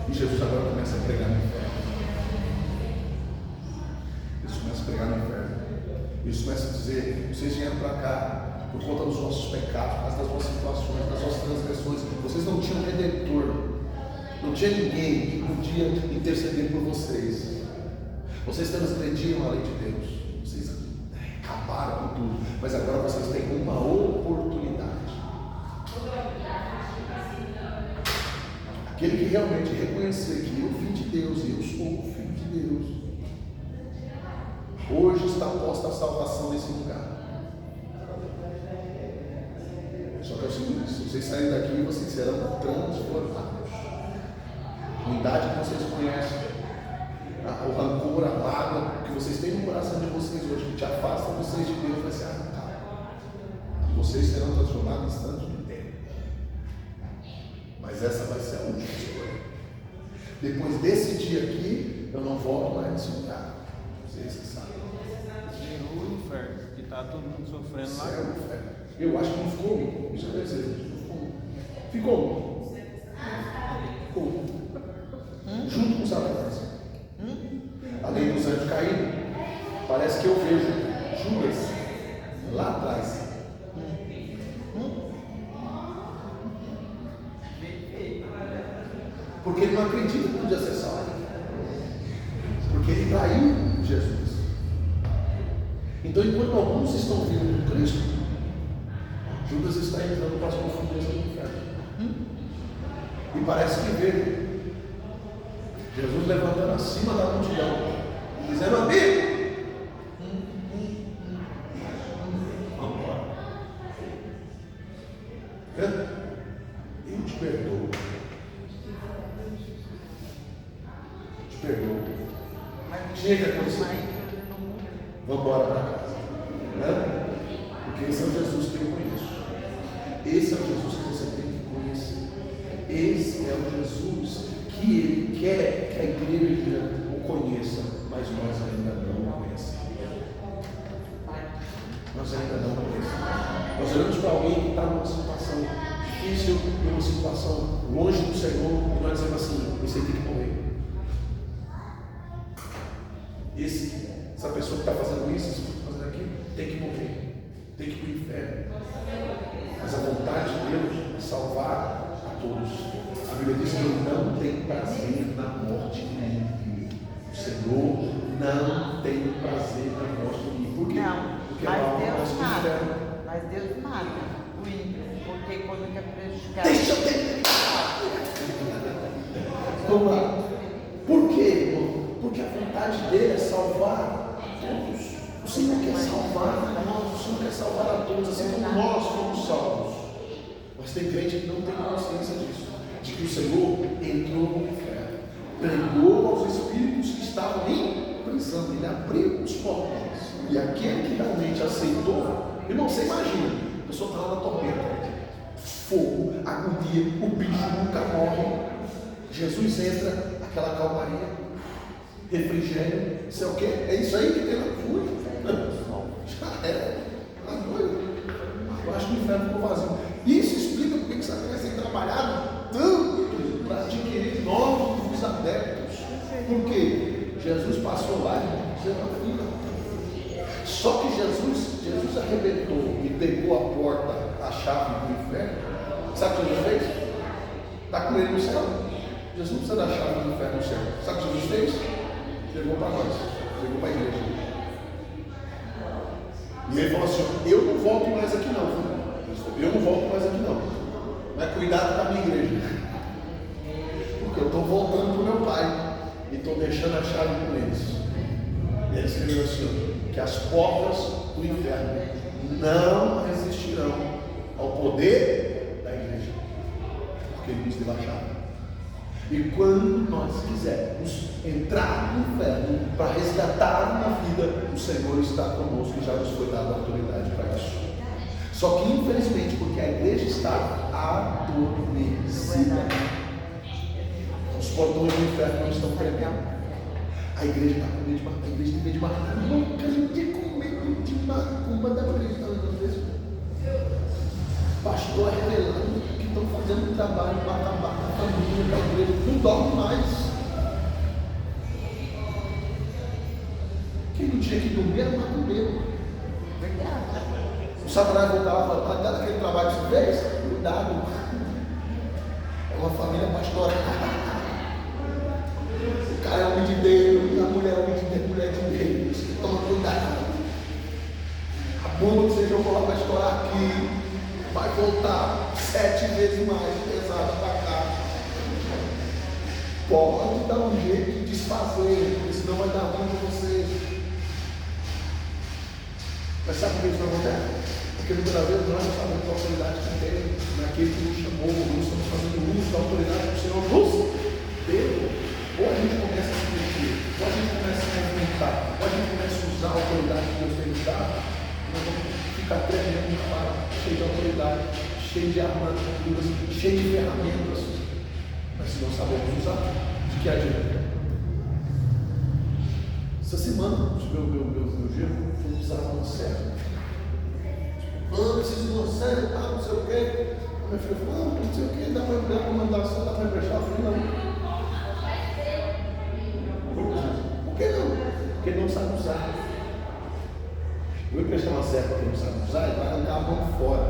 E Jesus agora começa a pregar no inferno. Jesus começa a pregar no inferno. Jesus começa a dizer: vocês vieram para cá por conta dos nossos pecados, por causa das nossas situações, das nossas transgressões. Vocês não tinham redentor. Não tinha ninguém que podia interceder por vocês. Vocês transgrediram a lei de Deus. Vocês acabaram com tudo. Mas agora vocês têm uma oportunidade. Aquele que realmente reconhecer que eu vim de Deus e eu sou o Filho de Deus, hoje está posta a salvação nesse lugar. Só que é o seguinte: se vocês saírem daqui, vocês serão transformados. A unidade que vocês conhecem, o rancor, a mágoa que vocês têm no coração de vocês hoje, que te afasta vocês de Deus, vai ser arrancado. Vocês serão transformados em instantes de tempo. Mas essa vai ser a última escolha. Depois desse dia aqui, eu não volto mais nesse lugar. Vocês que sabem. Gerou o inferno, que está todo mundo sofrendo lá. Céu, inferno. Eu acho que não ficou um. Isso eu quero dizer. Ficou um. Ficou um. Junto com o Satanás. Além dos anjos caídos, parece que eu vejo Judas lá atrás, não acredita que podia ser salvo. Porque ele traiu Jesus. Então, enquanto alguns estão vindo com Cristo, Judas está entrando para as profundezas do inferno. E parece que vê Jesus levantando acima da multidão, dizendo: amigo, vamos embora. Eu te perdoo. Te perdoo. Chega com isso aí. Vamos embora para casa. Né? Porque esse é o Jesus que eu conheço. Esse é o Jesus que você tem que conhecer. Esse é o Jesus que Ele quer que a igreja o conheça, mas nós ainda não o conhecemos. Nós ainda não o conhecemos. Nós olhamos para alguém que está numa situação difícil, numa situação longe do Senhor, e nós dizemos assim: esse aí tem que morrer. Essa pessoa que está fazendo isso, essa pessoa que está fazendo aquilo, tem que morrer, tem que ir para o inferno. Mas a vontade de Deus é salvar a todos. A Bíblia diz que Ele não tem prazer na morte do ímpio. O Senhor não tem prazer na morte do ímpio. Por quê? Não, porque mas Deus mata. Mas Deus mata o ímpio, porque quando quer prejudicar. Deixa eu terminar. Vamos lá. Por quê, irmão? Porque a vontade dele é salvar a todos. O Senhor quer salvar a nós, o Senhor quer salvar a todos, assim como nós fomos salvos. Mas tem crente que não tem consciência disso, de que o Senhor entrou no inferno, pregou aos espíritos que estavam em prisão, ele abriu os portões. E aquele que realmente aceitou, irmão, você imagina, a pessoa está lá na tormenta, fogo, agonia, o bicho nunca morre. Jesus entra, aquela calmaria, refrigério, isso é o quê? É isso aí que tem na fúria. Já era. Eu acho que o inferno ficou vazio. Isso explica porque que Satanás tem trabalhado tanto para adquirir novos adeptos. Por quê? Jesus passou lá e disse: não, filha. Só que Jesus arrebentou e pegou a porta, a chave do inferno. Sabe o que Jesus fez? Está com ele no céu. Jesus não precisa da chave do inferno no céu. Sabe o que Jesus fez? Levou para nós, levou para a igreja. E ele falou assim: eu não volto mais aqui não, viu? Eu não volto mais aqui não. Mas cuidado com a minha igreja. Porque eu estou voltando para o meu pai e estou deixando a chave com eles. E ele escreveu assim: que as portas do inferno não resistirão ao poder da igreja. Porque ele nos deu a chave. E quando nós quisermos entrar no inferno para resgatar uma vida, o Senhor está conosco e já nos foi dada a autoridade para isso. Só que infelizmente, porque a igreja está adormecida, os portões do inferno não estão tremendo. A igreja está com medo de matar, a igreja tem medo de matar. Nunca a gente tem com medo de macumba da igreja. Pastor revelando que estão fazendo um trabalho para acabar com a família da igreja. Não dorme mais. Quem não tinha que dormir era macumbeiro. O Satanás voltava e falava: tá daquele trabalho que você fez? Cuidado. É uma família pastoral. O cara é homem de Deus, a mulher é homem de Deus, mulher de Deus. Toma cuidado. A bomba que você jogou lá vai estourar aqui. Vai voltar 7 vezes mais pesada para cá. Pode dar um jeito de desfazer, porque senão vai dar ruim para vocês. Mas sabe por que isso não acontece? Porque muitas vezes nós não sabemos a autoridade que tem naquele que nos chamou, nós estamos fazendo uso da autoridade que o Senhor nos deu. Ou a gente começa a se mexer, ou a gente começa a se movimentar, ou a gente começa a usar a autoridade que Deus tem nos dado, nós vamos ficar tremendo no paro, cheio de autoridade, cheio de armaduras, cheio de ferramentas. Mas se não sabemos usar, de que adianta? Essa semana, meu genro foi usar uma serra. Preciso de uma serra, não sei o quê. A minha filha falou: não sei o quê, dá para mandar só, dá para emprestar? Eu falei: não. Por que não? Porque ele não sabe usar. Eu vou emprestar uma serra que ele não sabe usar, ele vai arrancar a mão fora.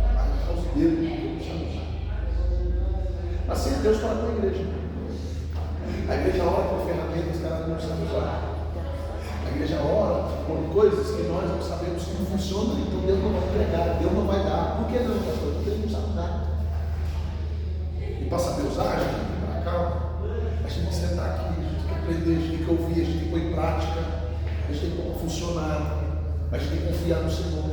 Vai arrancar os dedos, ele não sabe usar. Assim Deus fala com a igreja. A igreja ora por ferramentas que ela não sabe usar. A igreja ora por coisas que nós não sabemos como funcionam, então Deus não vai entregar, Deus não vai dar. Por que não, pastor? Porque Ele não sabe dar. E para saber usar, a gente tem que ir para cá, a gente tem que sentar aqui, a gente tem que aprender, a gente tem que ouvir, a gente tem que pôr em prática, a gente tem que pôr funcionar, a gente tem que confiar no Senhor,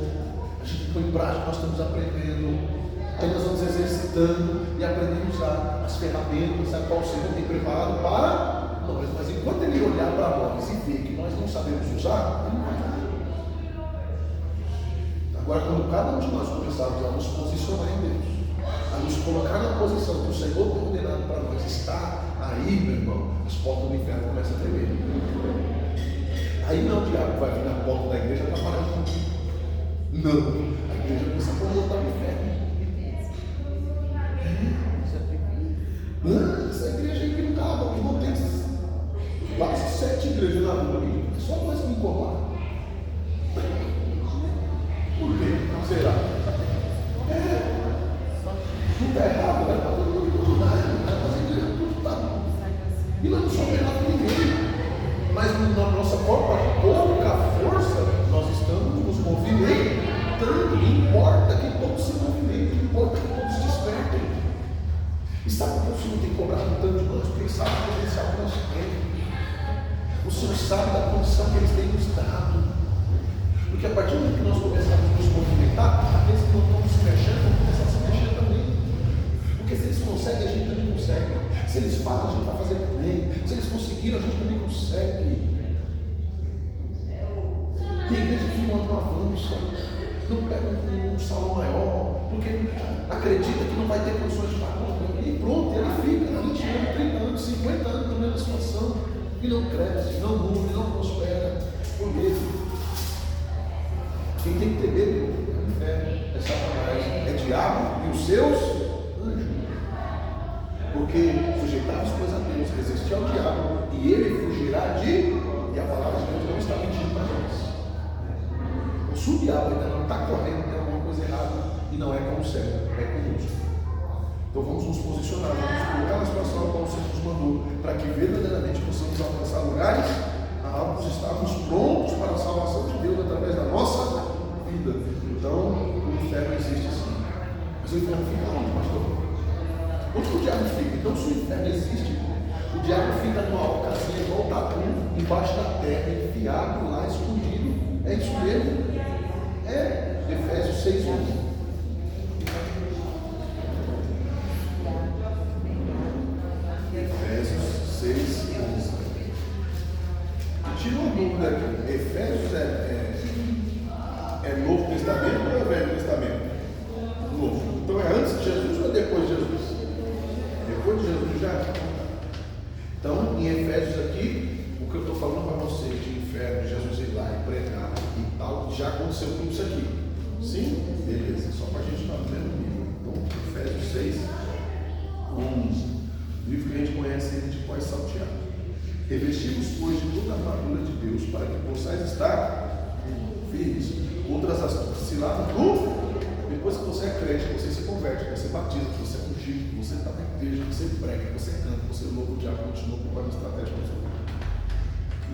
a gente tem que pôr em prática, nós estamos aprendendo. Aí nós vamos exercitando e aprendendo a usar as ferramentas a qual o Senhor tem preparado para nós. Mas enquanto Ele olhar para nós e ver que nós não sabemos usar, Ele não vai dar. Agora, quando cada um de nós começarmos a nos posicionar em Deus, a nos colocar na posição que o Senhor tem ordenado para nós estar aí, meu irmão, as portas do inferno começam a tremer. Aí não, o diabo vai vir na porta da igreja para parar de cumprir. Não, a igreja começa a botar o inferno. Essa igreja aí que não acaba, que não tem quase 7 igrejas na rua ali, só nós que incomodam. Por quê? Não será? Não está errado, vai para todo mundo tudo mais, mas a igreja tudo está bom. E nós não somos melhor que ninguém. Mas na nossa pouca força, nós estamos nos movimentando. Importa que todos se movimentem, importa que todos despertem. E sabe por que o Senhor tem cobrado tanto de nós? Porque Ele sabe o potencial que nós temos. O Senhor sabe da condição que Ele tem nos dado. Porque a partir do momento que nós começarmos a nos movimentar, aqueles que não estão se mexendo vão começar a se mexer também. Porque se eles conseguem, a gente também consegue. Se eles falam, a gente vai fazer também. Se eles conseguiram, a gente também consegue. Tem igreja que não avança, não pega um salão maior, porque acredita que não vai ter condições de pagar. E pronto, ele fica 20 anos, 30 anos, 50 anos na mesma situação. E não cresce, não muda, não prospera. Por mesmo. Quem tem que ter medo é Satanás, é diabo e os seus anjos. Porque sujeitar as coisas a Deus, resistir ao diabo, e ele fugirá de. E a palavra de Deus não está mentindo para nós. Se o diabo ainda não está correndo, tem alguma coisa errada, e não é com o céu, é conosco. Então vamos nos posicionar, vamos colocar na situação a qual o Senhor nos mandou, para que verdadeiramente possamos alcançar lugares aonde estarmos prontos para a salvação de Deus através da nossa vida. Então o inferno existe sim. Mas o inferno fica onde, pastor? Onde que o diabo fica? Então se o inferno existe, o diabo fica numa alcacinha igual tatu, embaixo da terra, enfiado lá, escondido. É isso mesmo. É Efésios 6:11. Efésios 6:11. Tira uma dúvida aqui. Efésios é Novo Testamento ou é Velho Testamento? Novo. Então é antes de Jesus ou é depois de Jesus? Depois de Jesus já. Então, em Efésios aqui, o que eu estou falando para você de inferno, Jesus ir lá e pregar e tal, já aconteceu tudo isso aqui. Sim? Beleza. Só para a gente estar no mesmo nível. Então, Efésios 6:11. Livro que a gente conhece ele de pós salteado. Revestimos, pois, de toda a armadura de Deus, para que possais estar firmes contra as ciladas do. Depois que você é crente, você se converte, você batiza, você é ungido, você está na igreja, você prega, você canta, você louva o diabo, continua ocupando estratégia com o Senhor.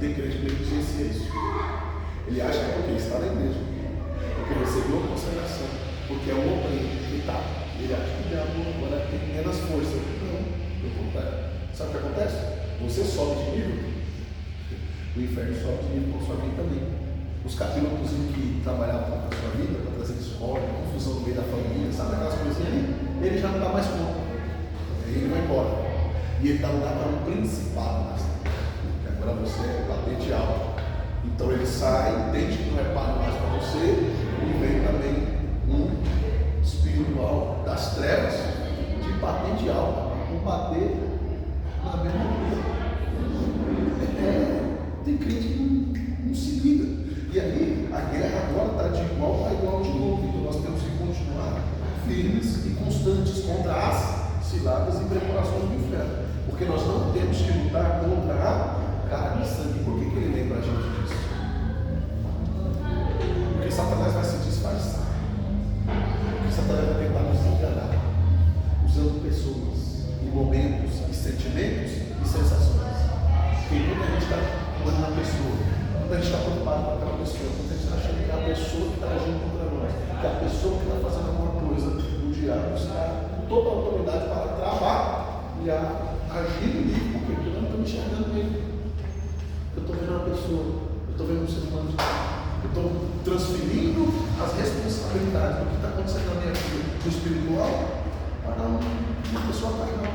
Tem crente que negligencia isso. Ele acha que é porque está na igreja, porque recebeu a consagração, porque é um homem que está. Ele acha que o diabo agora tem menos força. Não, pelo contrário. Sabe o que acontece? Você sobe de nível, o inferno sobe de nível com a sua vida também. Os capítulos que trabalhavam com a sua vida, para trazer discórdia, confusão no meio da família, sabe aquelas coisinhas ali? Ele já não dá mais conta. Ele vai embora. E ele dá lugar para um principado, que agora você é patente alta. Então ele sai, entende que não é pago mais para você, e vem também um espiritual das trevas de patente alta, para combater na mesma vida. Tem crente que não se liga. E aí, a guerra agora está de igual para igual de novo. Então nós temos que continuar firmes e constantes contra as ciladas e preparações do inferno. Porque nós não temos que lutar contra a carne e sangue. Por que ele lembra a gente disso? Porque Satanás vai se disfarçar. Porque Satanás vai tentar nos enganar, usando pessoas. E aquela pessoa, quando a gente está achando que é a pessoa que está agindo contra nós, que é a pessoa que está fazendo alguma coisa, o diabo está com toda a autoridade para trabalhar, agir ali, porque eu não estou me enxergando nele. Eu estou vendo uma pessoa, eu estou vendo um ser humano, eu estou transferindo as responsabilidades do que está acontecendo na minha vida, do espiritual, para uma pessoa carnal.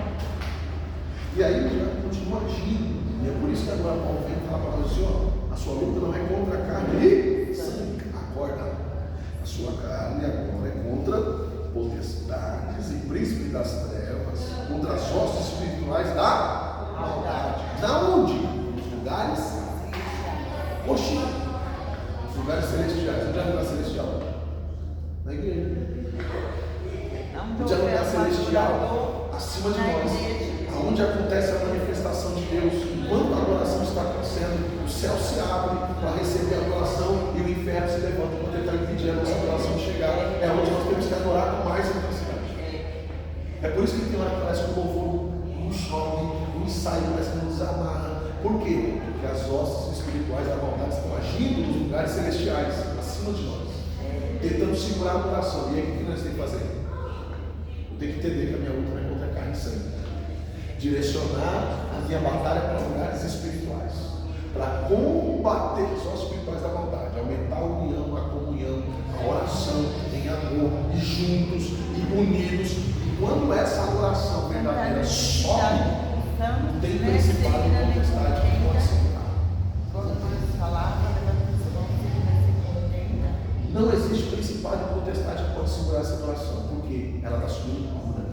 E aí o diabo continua agindo. E é por isso que agora Paulo vem falar para nós assim, ó, a sua luta não é contra a carne e sangue. Acorda. A sua carne agora é contra potestades e príncipes das trevas, contra as hostes espirituais da maldade. Da onde? Nos lugares oxi. Os lugares celestiais. Onde é o lugar celestial? Na igreja. Onde é o lugar celestial? Acima de nós. Onde acontece a manifestação de Deus. Enquanto a adoração está acontecendo, o céu se abre para receber a adoração e o inferno se levanta para tentar impedir a nossa adoração de chegar. É onde nós temos que adorar com mais intensidade. É por isso que tem hora que parece que o louvor nos sobe, nos sai, parece que nos amarra. Por quê? Porque as hostes espirituais da maldade estão agindo nos lugares celestiais, acima de nós, tentando segurar a adoração. E aí o que nós temos que fazer? Eu tenho que entender que a minha luta não é contra a carne e sangue. Direcionar a minha batalha para lugares espirituais, para combater os ossos espirituais da maldade, aumentar a união, a comunhão, a oração em amor, e juntos e unidos. E quando essa adoração verdadeira sobe, tem principado e potestade que pode segurar. Não existe principado e potestade que pode segurar essa adoração, porque ela está subindo pura.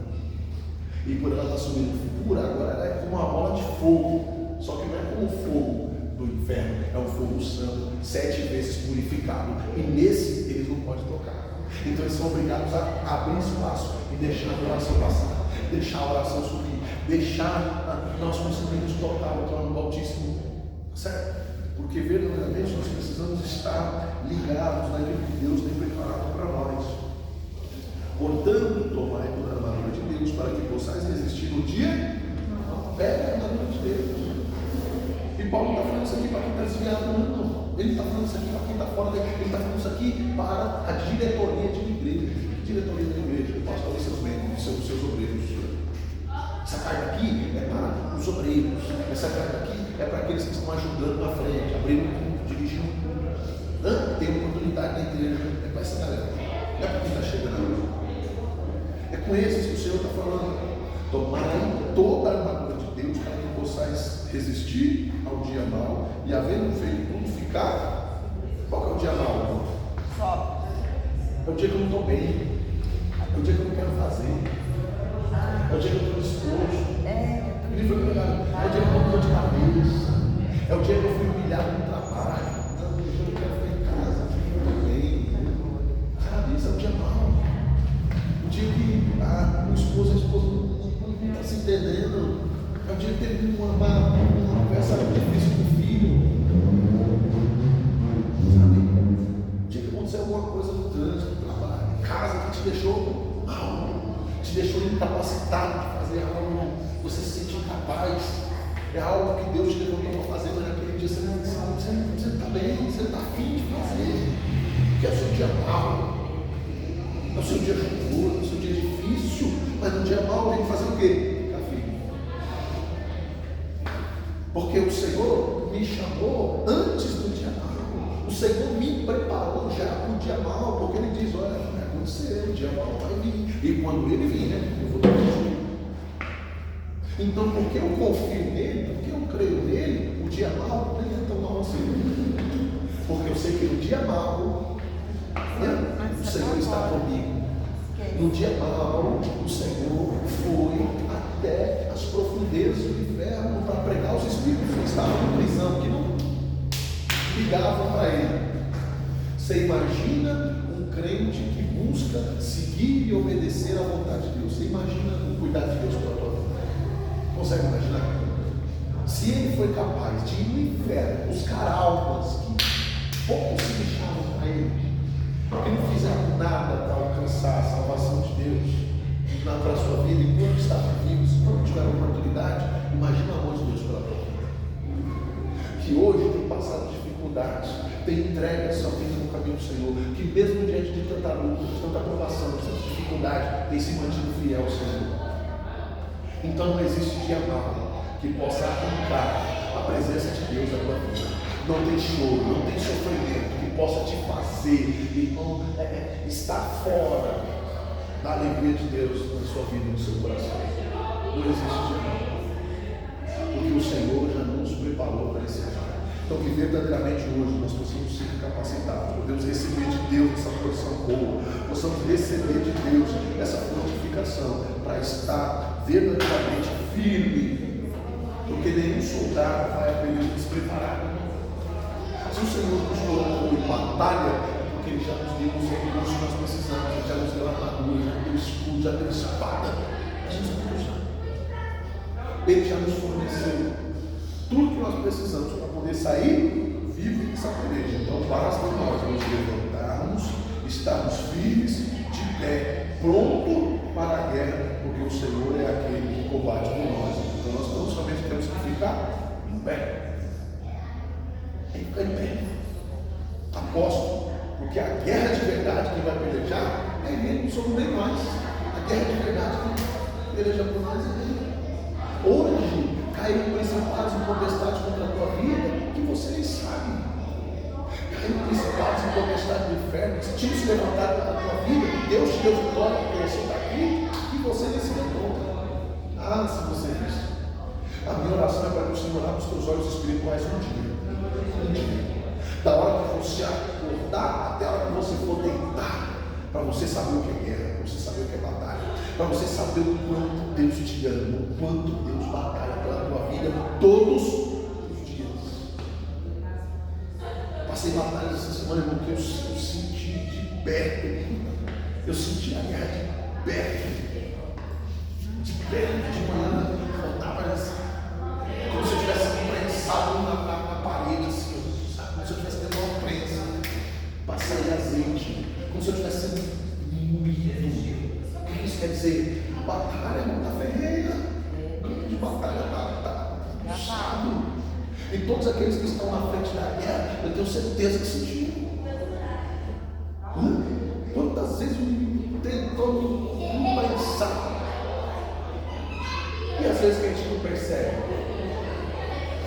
E por ela estar subindo pura, agora ela é como uma bola de fogo. Só que não é como o fogo do inferno, é um fogo santo, 7 vezes purificado. E nesse eles não podem tocar. Então eles são obrigados a abrir espaço e deixar a oração passar, deixar a oração subir, deixar nós conseguirmos tocar o trono do Altíssimo. Certo? Porque verdadeiramente nós precisamos estar ligados naquilo que Deus tem preparado para nós. Portanto, tomai toda a armadura de Deus para que possais resistir no dia. Pega a armadura de Deus. E Paulo está falando isso aqui para quem está desviado, não. Ele está falando isso aqui para quem está fora da igreja. Ele está falando isso aqui para a diretoria de uma igreja. Diretoria de uma igreja. O pastor e seus membros, seus obreiros. Essa carta aqui é para os obreiros. Essa carta aqui é para aqueles que estão ajudando na frente, abrindo um culto, dirigindo um culto. Tem oportunidade na igreja. É para essa galera. Não é para quem está chegando. É com esses que o Senhor está falando. Tomai toda a armadura de Deus para que possais resistir ao dia mau e, havendo feito tudo, ficar. Qual que é o dia mau? É o dia que eu não estou bem. É o dia que eu não quero fazer. É o dia que eu estou disposto. É o dia que eu estou com dor de cabeça. É o dia que eu fui humilhado no trabalho. É o dia que eu quero ficar em casa. Eu estou bem. Sabe, isso é o dia mau. O dia que a esposa não está se entendendo. É o dia que teve uma conversa difícil com o filho. Sabe? O dia que aconteceu alguma coisa no trânsito, no trabalho, em casa, que te deixou mal, te deixou incapacitado de fazer algo, você se sente incapaz. É algo que Deus te levantou para fazer, mas naquele dia você não está bem, você não está afim de fazer. Que é o seu dia mau. É o seu dia chuvoso, é o seu dia difícil, mas no dia mau tem que fazer o quê? Ficar firme. Porque o Senhor me chamou antes do dia mau. O Senhor me preparou já para o dia mau, porque Ele diz, olha, vai acontecer, o dia mau vai vir. E quando Ele vir, eu vou ter que. Então, porque eu confio nele, porque eu creio nele, o dia mau nem é tão mau assim. Porque eu sei que no dia mau, o Senhor está comigo. No dia mau, o Senhor foi até as profundezas do inferno para pregar os espíritos que estavam em prisão, que não ligavam para ele. Você imagina um crente que busca seguir e obedecer à vontade de Deus? Você imagina o cuidado de Deus pela tua vida? Consegue imaginar? Se ele foi capaz de ir no inferno buscar almas que pouco se deixavam para ele, que não fizeram nada para alcançar a salvação de Deus para a sua vida, enquanto estavam vivos, quando tiveram oportunidade, imagina o amor de Deus pela tua vida. Que hoje tem passado dificuldades, tem entregue a sua vida no caminho do Senhor, que mesmo diante de tanta luta, de tanta provação, de tanta dificuldade, tem se mantido fiel ao Senhor. Então não existe dia mau que possa arrancar a presença de Deus da tua vida. Não tem choro, não tem sofrimento que possa te fazer, irmão, estar fora da alegria de Deus na sua vida e no seu coração. Não existe dia mau, porque o Senhor já nos preparou para esse dia. Então que verdadeiramente hoje nós possamos ser capacitados, podemos receber de Deus essa porção boa, possamos receber de Deus essa fortificação para estar verdadeiramente firme, porque nenhum soldado vai a período despreparado. Se o Senhor nos colocou em batalha, porque Ele já nos deu os recursos que nós precisamos, Ele já nos deu a armadura, já nos deu escudo, já deu espada, Ele já nos forneceu tudo que nós precisamos para poder sair vivo dessa peleja. Então basta nós nos levantarmos, estarmos firmes, de pé, pronto para a guerra, porque o Senhor é aquele que combate por nós. Então nós não somente temos que ficar em pé, tem que ficar em pé. Aposto, porque a guerra de verdade que vai pelejar é Ele, não somos nem nós. A guerra de verdade que peleja por nós é Ele. Hoje caíram principados e potestades contra a tua vida, que você nem sabe. Caíram principados e potestades do inferno, que tinham se levantado contra a tua vida, que Deus te deu vitória, porque você está aqui, e você nem se deu conta. Ah, se você visse. A minha oração é para que o Senhor abra os teus olhos espirituais um dia. Da hora que você acordar até a hora que você for deitar, para você saber o que é guerra, para você saber o que é batalha, para você saber o quanto Deus te ama, o quanto Deus batalha pela tua vida todos os dias. Passei batalhas essa semana, irmão, que eu senti de perto, eu senti a guerra de perto, de manhã, voltava assim, como se eu tivesse prensado na parede, assim, sabe? Como se eu tivesse tendo uma prensa, passei azeite, como se eu tivesse sendo moído. O que isso quer dizer? A batalha não está ferreira, o campo de batalha está puxado. E todos aqueles que estão na frente da guerra, eu tenho certeza que sentiram. Quantas vezes o inimigo tentou me pensar? E às vezes que a gente não percebe.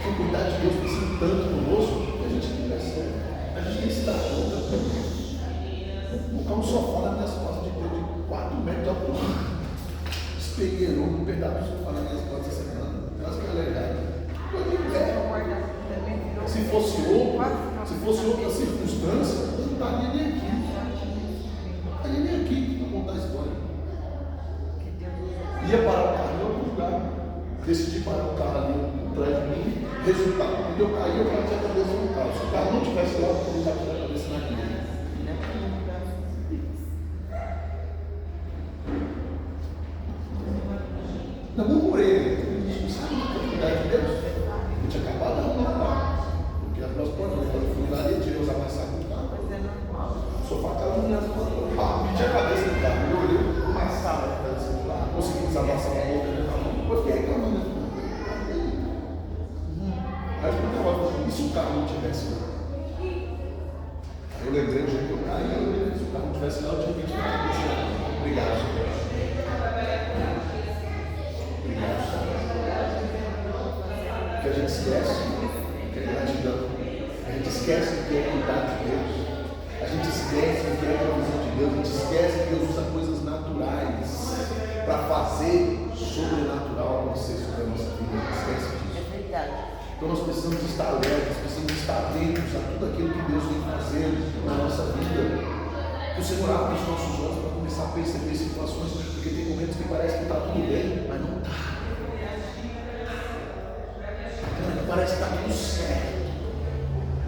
O cuidado de Deus precisa tanto conosco que a gente não percebe. A gente nem se dá conta. Vou colocar um sofá nas minhas costas de 4 metros de altura. Espegueirou um pedaço de sofá nas minhas costas essa semana. Elas que é legal. Se fosse outra circunstância, eu não estaria nem aqui. Não estaria nem aqui para contar a história. Ia parar o carro em outro lugar. Decidi parar o carro ali atrás de mim. Resultado, quando eu caí, eu bati a cabeça no carro. Se o carro não tivesse lá, eu poderia bater a cabeça na guia. Não murmurei. Sabe a oportunidade de Deus? Eu tinha acabado de arrumar o carro. Porque as duas portas, quando eu fui lá, eu tirei os amassados do carro. O sofá estava nas minhas mãos. Meti a cabeça no carro. Eu olhei, amassava a cabeça do carro. Consegui desamassar a boca do carro. Depois fiquei reclamando. Aí eu falei, e se o carro não tivesse lá? Aí eu lembrei do jeito que eu caí. Se o carro não tivesse lá, eu tinha que tirar a cabeça da carro. Obrigado, Senhor. Obrigado, Senhor. Que a gente esquece que é gratidão. A gente esquece que é cuidar de Deus. A gente esquece que é a provisão de Deus. A gente esquece que Deus usa coisas naturais para fazer sobrenatural acontecer sobre a nossa vida. A gente esquece disso. É verdade. Então nós precisamos estar alertas, precisamos estar atentos a tudo aquilo que Deus vem fazendo na nossa vida. Que o Senhor abra os nossos olhos para começar a perceber situações, porque tem momentos que parece que está tudo bem, mas não está. Parece que está tudo certo.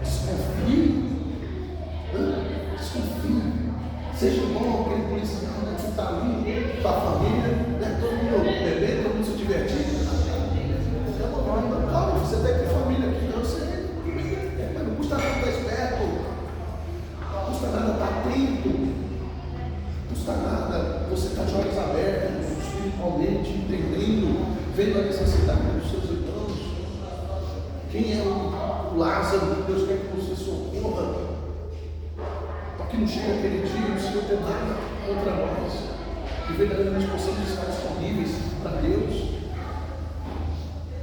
Desconfie. Desconfie. Seja bom aquele policial, né, que está ali, com a família, né, todo mundo bebendo, todo mundo se divertindo. Calma, você tem que ter família aqui, não sei. Mas não custa nada estar esperto. Não custa nada estar atento. Não custa nada você estar de olhos abertos, espiritualmente, entendendo, vendo a necessidade dos seus irmãos. Quem é o o Lázaro, Deus quer que você socorra, para que não chegue aquele dia e o Senhor ter nada contra nós, que verdadeiramente possamos estar disponíveis para Deus,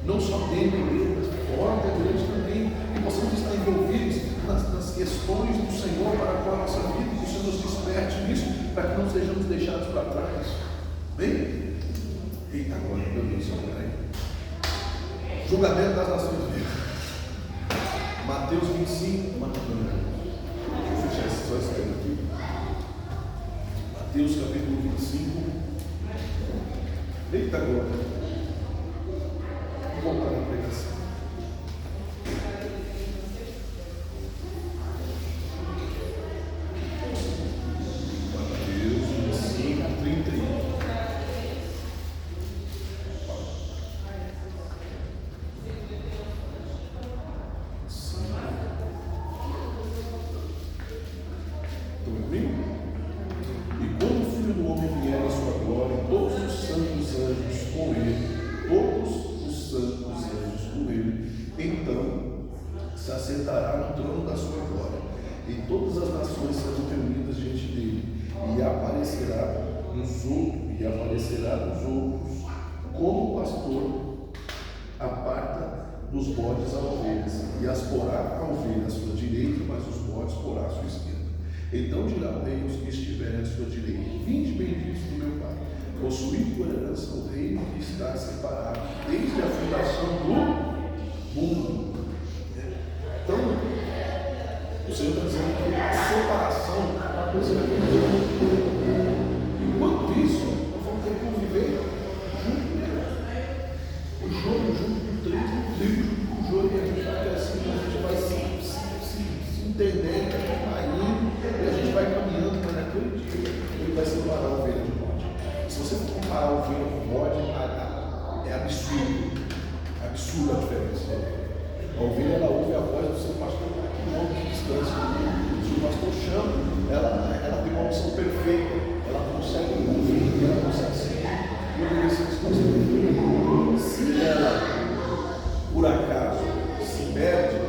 não só dentro da igreja, mas fora da igreja também, que possamos estar envolvidos nas questões do Senhor para com a nossa vida, que o Senhor nos desperte nisso, para que não sejamos deixados para trás. Bem? Eita, agora, meu Deus, peraí. Julgamento das nações vivas. Mateus 25, deixa eu fechar só esse tema aqui. Mateus capítulo 25. Eita, agora. Vou voltar na pregação. Mateus 25, 31. Sentará no trono da sua glória, e todas as nações serão reunidas diante dele, e aparecerá nos outros, como o pastor aparta dos bodes as ovelhas, e as porá a ovelha à sua direita, mas os bodes porá à sua esquerda. Então dirá o rei aos que estiverem à sua direita: vinde benditos do meu Pai, possuí por herança o reino que está separado desde a fundação do mundo. Então, o Senhor está dizendo que a separação é uma coisa muito. Enquanto isso, nós vamos ter que conviver junto, o jogo junto com o trigo, o trigo junto com o jogo, e a gente vai assim, a gente vai se entendendo, a gente vai indo, e a gente vai caminhando, mas naquele dia ele vai separar a ovelha de bode. Se você for comparar a ovelha com o bode, é absurda a diferença. A ovelha, ela ouve a voz do seu pastor a quilômetros de distância. Se o pastor chama, ela tem uma opção perfeita. Ela consegue ouvir, ela consegue seguir e obedecer as coisas. Se ela, por acaso, se perde,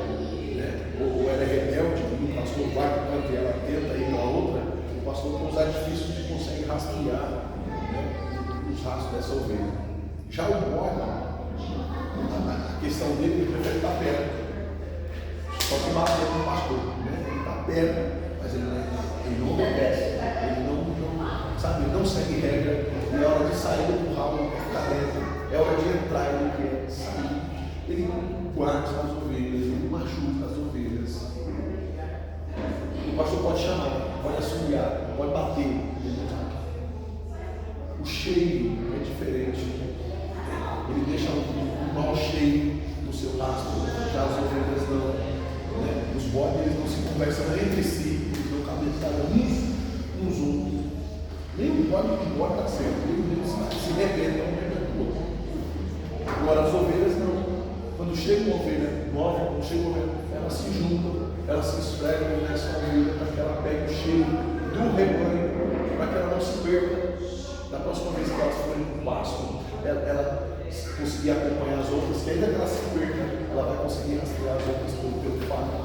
né, ou ela é rebelde, e o pastor vai porque ela tenta ir para outra, o pastor, com os artifícios, consegue rastrear, né, os rastros dessa ovelha. Já o bode, a questão dele, ele prefere estar perto. Só que bate no pastor, né? Ele está perto, mas ele não obedece, ele não segue regra. É hora de sair do ralo, ele quer ficar dentro. É hora de entrar, ele quer sair. Ele guarda as ovelhas, ele machuca as ovelhas. O pastor pode chamar, pode assobiar, pode bater. O cheiro é diferente. Ele deixa um mau cheiro no seu rastro, já as ovelhas não, né? Os bodes, eles não se conversam entre si, eles não cabeçalham uns nos outros. Nem o bode está certo, eles se rebentam um do outro. Agora as ovelhas não. Quando chega uma ovelha nova, quando chega uma ovelha, elas se juntam, elas se esfregam nessa ovelha para que ela pegue o cheiro do rebanho, para que ela não se perca. Da próxima vez que elas forem para o pasto, ela conseguir acompanhar as outras, que ainda que ela se perca, ela vai conseguir rastrear as outras pelo teu fato.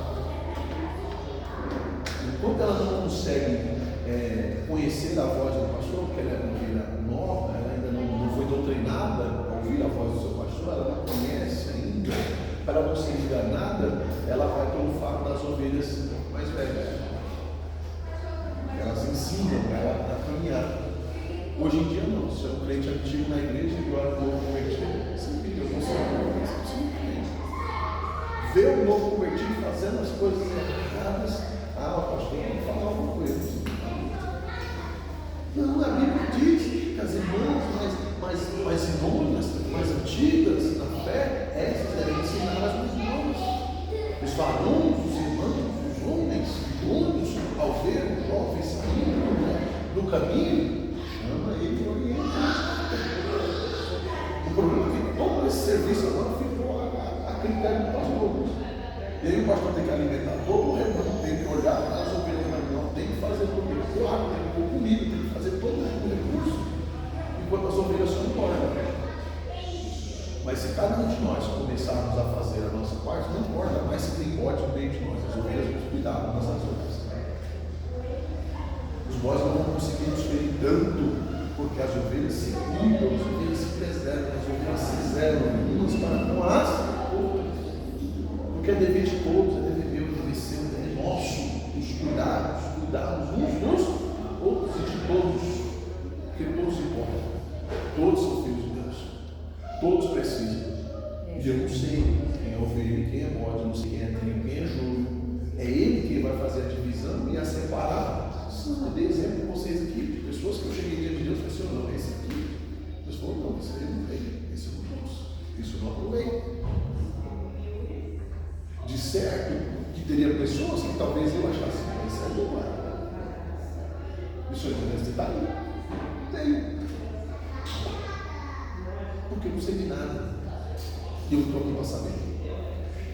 Enquanto ela não consegue conhecer a voz do pastor, porque ela é uma ovelha nova, ela ainda não foi doutrinada a ouvir a voz do seu pastor, ela não conhece ainda, para ela não ser enganada, ela vai pelo fato das ovelhas mais velhas. Elas ensinam ela a caminhar. Hoje em dia não, se é um crente antigo na igreja e agora o novo convertido, simplesmente eu simplesmente ver o novo convertido fazendo as coisas erradas. O pastor tem que falar alguma coisa. Não, a Bíblia diz que as irmãs mais idôneas, mais antigas na fé, essas devem ensinar as mais novas. Os varões, os irmãos, os homens idôneos, ao ver um jovem saindo do caminho, chama ele e orienta. O problema é que todo esse serviço agora ficou a critério do pastor. E aí o pastor tem que alimentar todo o rebanho, tem que olhar para as ovelhas, não tem que fazer todo o claro, tem que pôr comida, tem que fazer todo o recurso, enquanto as ovelhas são embora. Mas se cada um de nós começarmos a fazer a nossa parte, não importa mais se tem bode no meio de nós, as ovelhas vão cuidar umas das outras. Os bodes não vão conseguir nos ferir tanto, porque as ovelhas se cuidam, as ovelhas se preservam, as ovelhas se zelam umas para com as outras. Porque é dever de todos, é dever meu, é dever seu, é dever nosso, os cuidados uns dos outros e de todos, porque todos importam, todos são filhos de Deus, todos precisam. E eu não sei quem é ovelha e quem é bode, não sei quem é trigo, quem é joio. É Ele quem vai fazer a divisão e a separar. Eu dei exemplo para vocês aqui, de pessoas que eu cheguei diante de Deus e falei assim, não, esse aqui. Deus falou, não, esse aí não veio, esse eu não trouxe, isso eu não aprovei. De certo que teria pessoas que talvez eu achasse, mas esse aí não vai. Missões universitárias? Tem. Porque eu não sei de nada. E eu estou aqui para saber.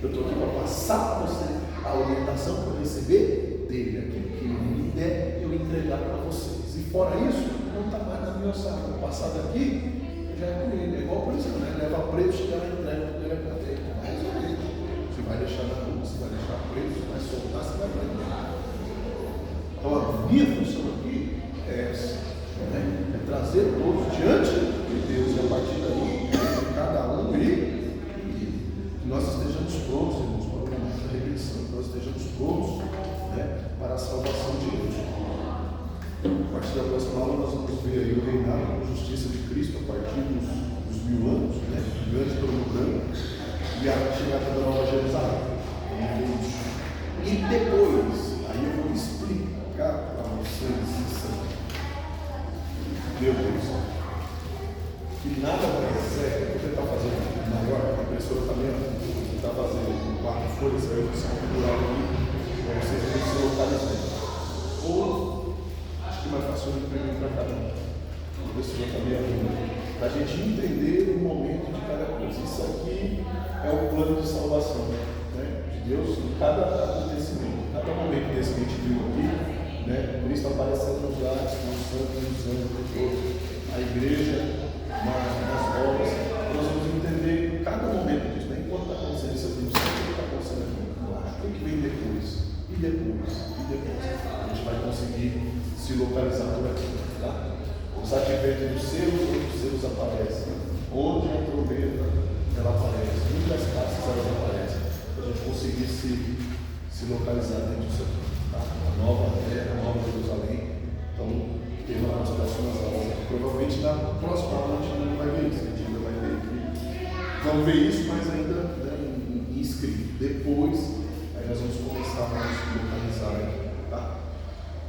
Eu estou aqui para passar para você a orientação para receber dele, aquilo que ele me der, eu entregar para vocês. E fora isso, não está mais na minha ossada. O passado aqui já é com ele. É igual a polícia, né? Leva preso, chega lá e entrega para ele para ter. Vai resolver. Você vai deixar na rua, você vai deixar preso, você vai soltar, você vai prender. Então a minha função aqui é essa, né? É trazer todos diante de Deus e a partir daí, cada um e nós estejamos prontos, irmãos, para o momento da redenção, que nós estejamos prontos, né, para a salvação de Deus. A partir da próxima aula nós vamos ver aí o reinado com justiça de Cristo a partir dos 1000 anos, né, grande trono branco, e a chegada da Nova Jerusalém. E depois, aí eu vou explicar para vocês isso. Meu Deus, que nada mais é, porque está fazendo maior, a impressora também está fazendo 4 folhas, aí eu vou segurar aqui, para vocês verem se localizarem. Ou, acho que é mais fácil eu imprimir para cada um. A impressora também ajuda, para a gente entender o momento de cada coisa. Isso aqui é o plano de salvação, né, de Deus em cada acontecimento, cada momento desse que a gente viu aqui, né, Cristo aparecendo nos lares, nos santos, todos, a igreja, nas obras, nós vamos entender cada momento disso, né? Enquanto está acontecendo isso aqui, não sei o que está acontecendo aqui embaixo, o que vem depois, e depois, a gente vai conseguir se localizar por aqui, tá? Os adventos dos seus, onde os seus aparecem, onde a trombeta ela aparece, muitas partes elas aparecem, para a gente conseguir se localizar dentro disso aqui, tá? A nova terra, a nova Jerusalém. Então, tem uma das próximas aulas. Provavelmente na próxima aula a gente não vai ver isso, a gente ainda vai ver aqui. Vamos ver isso, mas ainda, né, em escrito. Depois, aí nós vamos começar a nos localizar aqui, tá?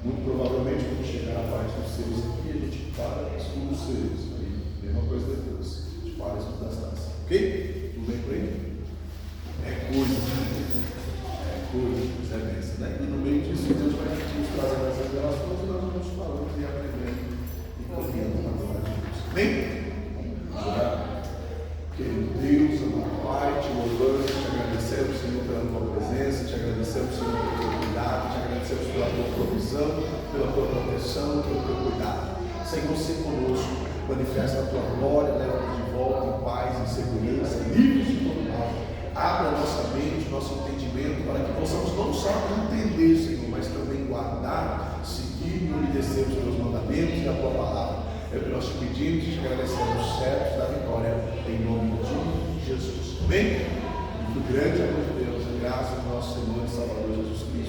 Muito provavelmente, quando chegar na parte dos seus aqui, a gente para e estuda os seus. Aí, mesma coisa depois. A gente para e estuda as taças. Ok? Tudo bem por aí? É coisa. É benção, né? E no meio disso, Deus vai nos trazendo essas relações e nós vamos falando e aprendendo e caminhando na glória de Deus. Amém? Vamos orar. Querido Deus, amado Pai, te louvamos, te agradecemos, Senhor, pela tua presença, te agradecemos, Senhor, pelo teu cuidado, te agradecemos pela tua provisão, pela tua proteção, pelo teu cuidado. Senhor, se conosco, manifesta a tua glória, leva-nos de volta em paz, em segurança, livres de todo mal. Abra a nossa mente, nosso entendimento, para que possamos não só entender, Senhor, mas também guardar, seguir e obedecer os teus mandamentos e a tua palavra. É o que nós te pedimos e te agradecemos, certos da vitória, em nome de Jesus. Amém? Muito grande amor de Deus, a graça do nosso Senhor e Salvador Jesus Cristo.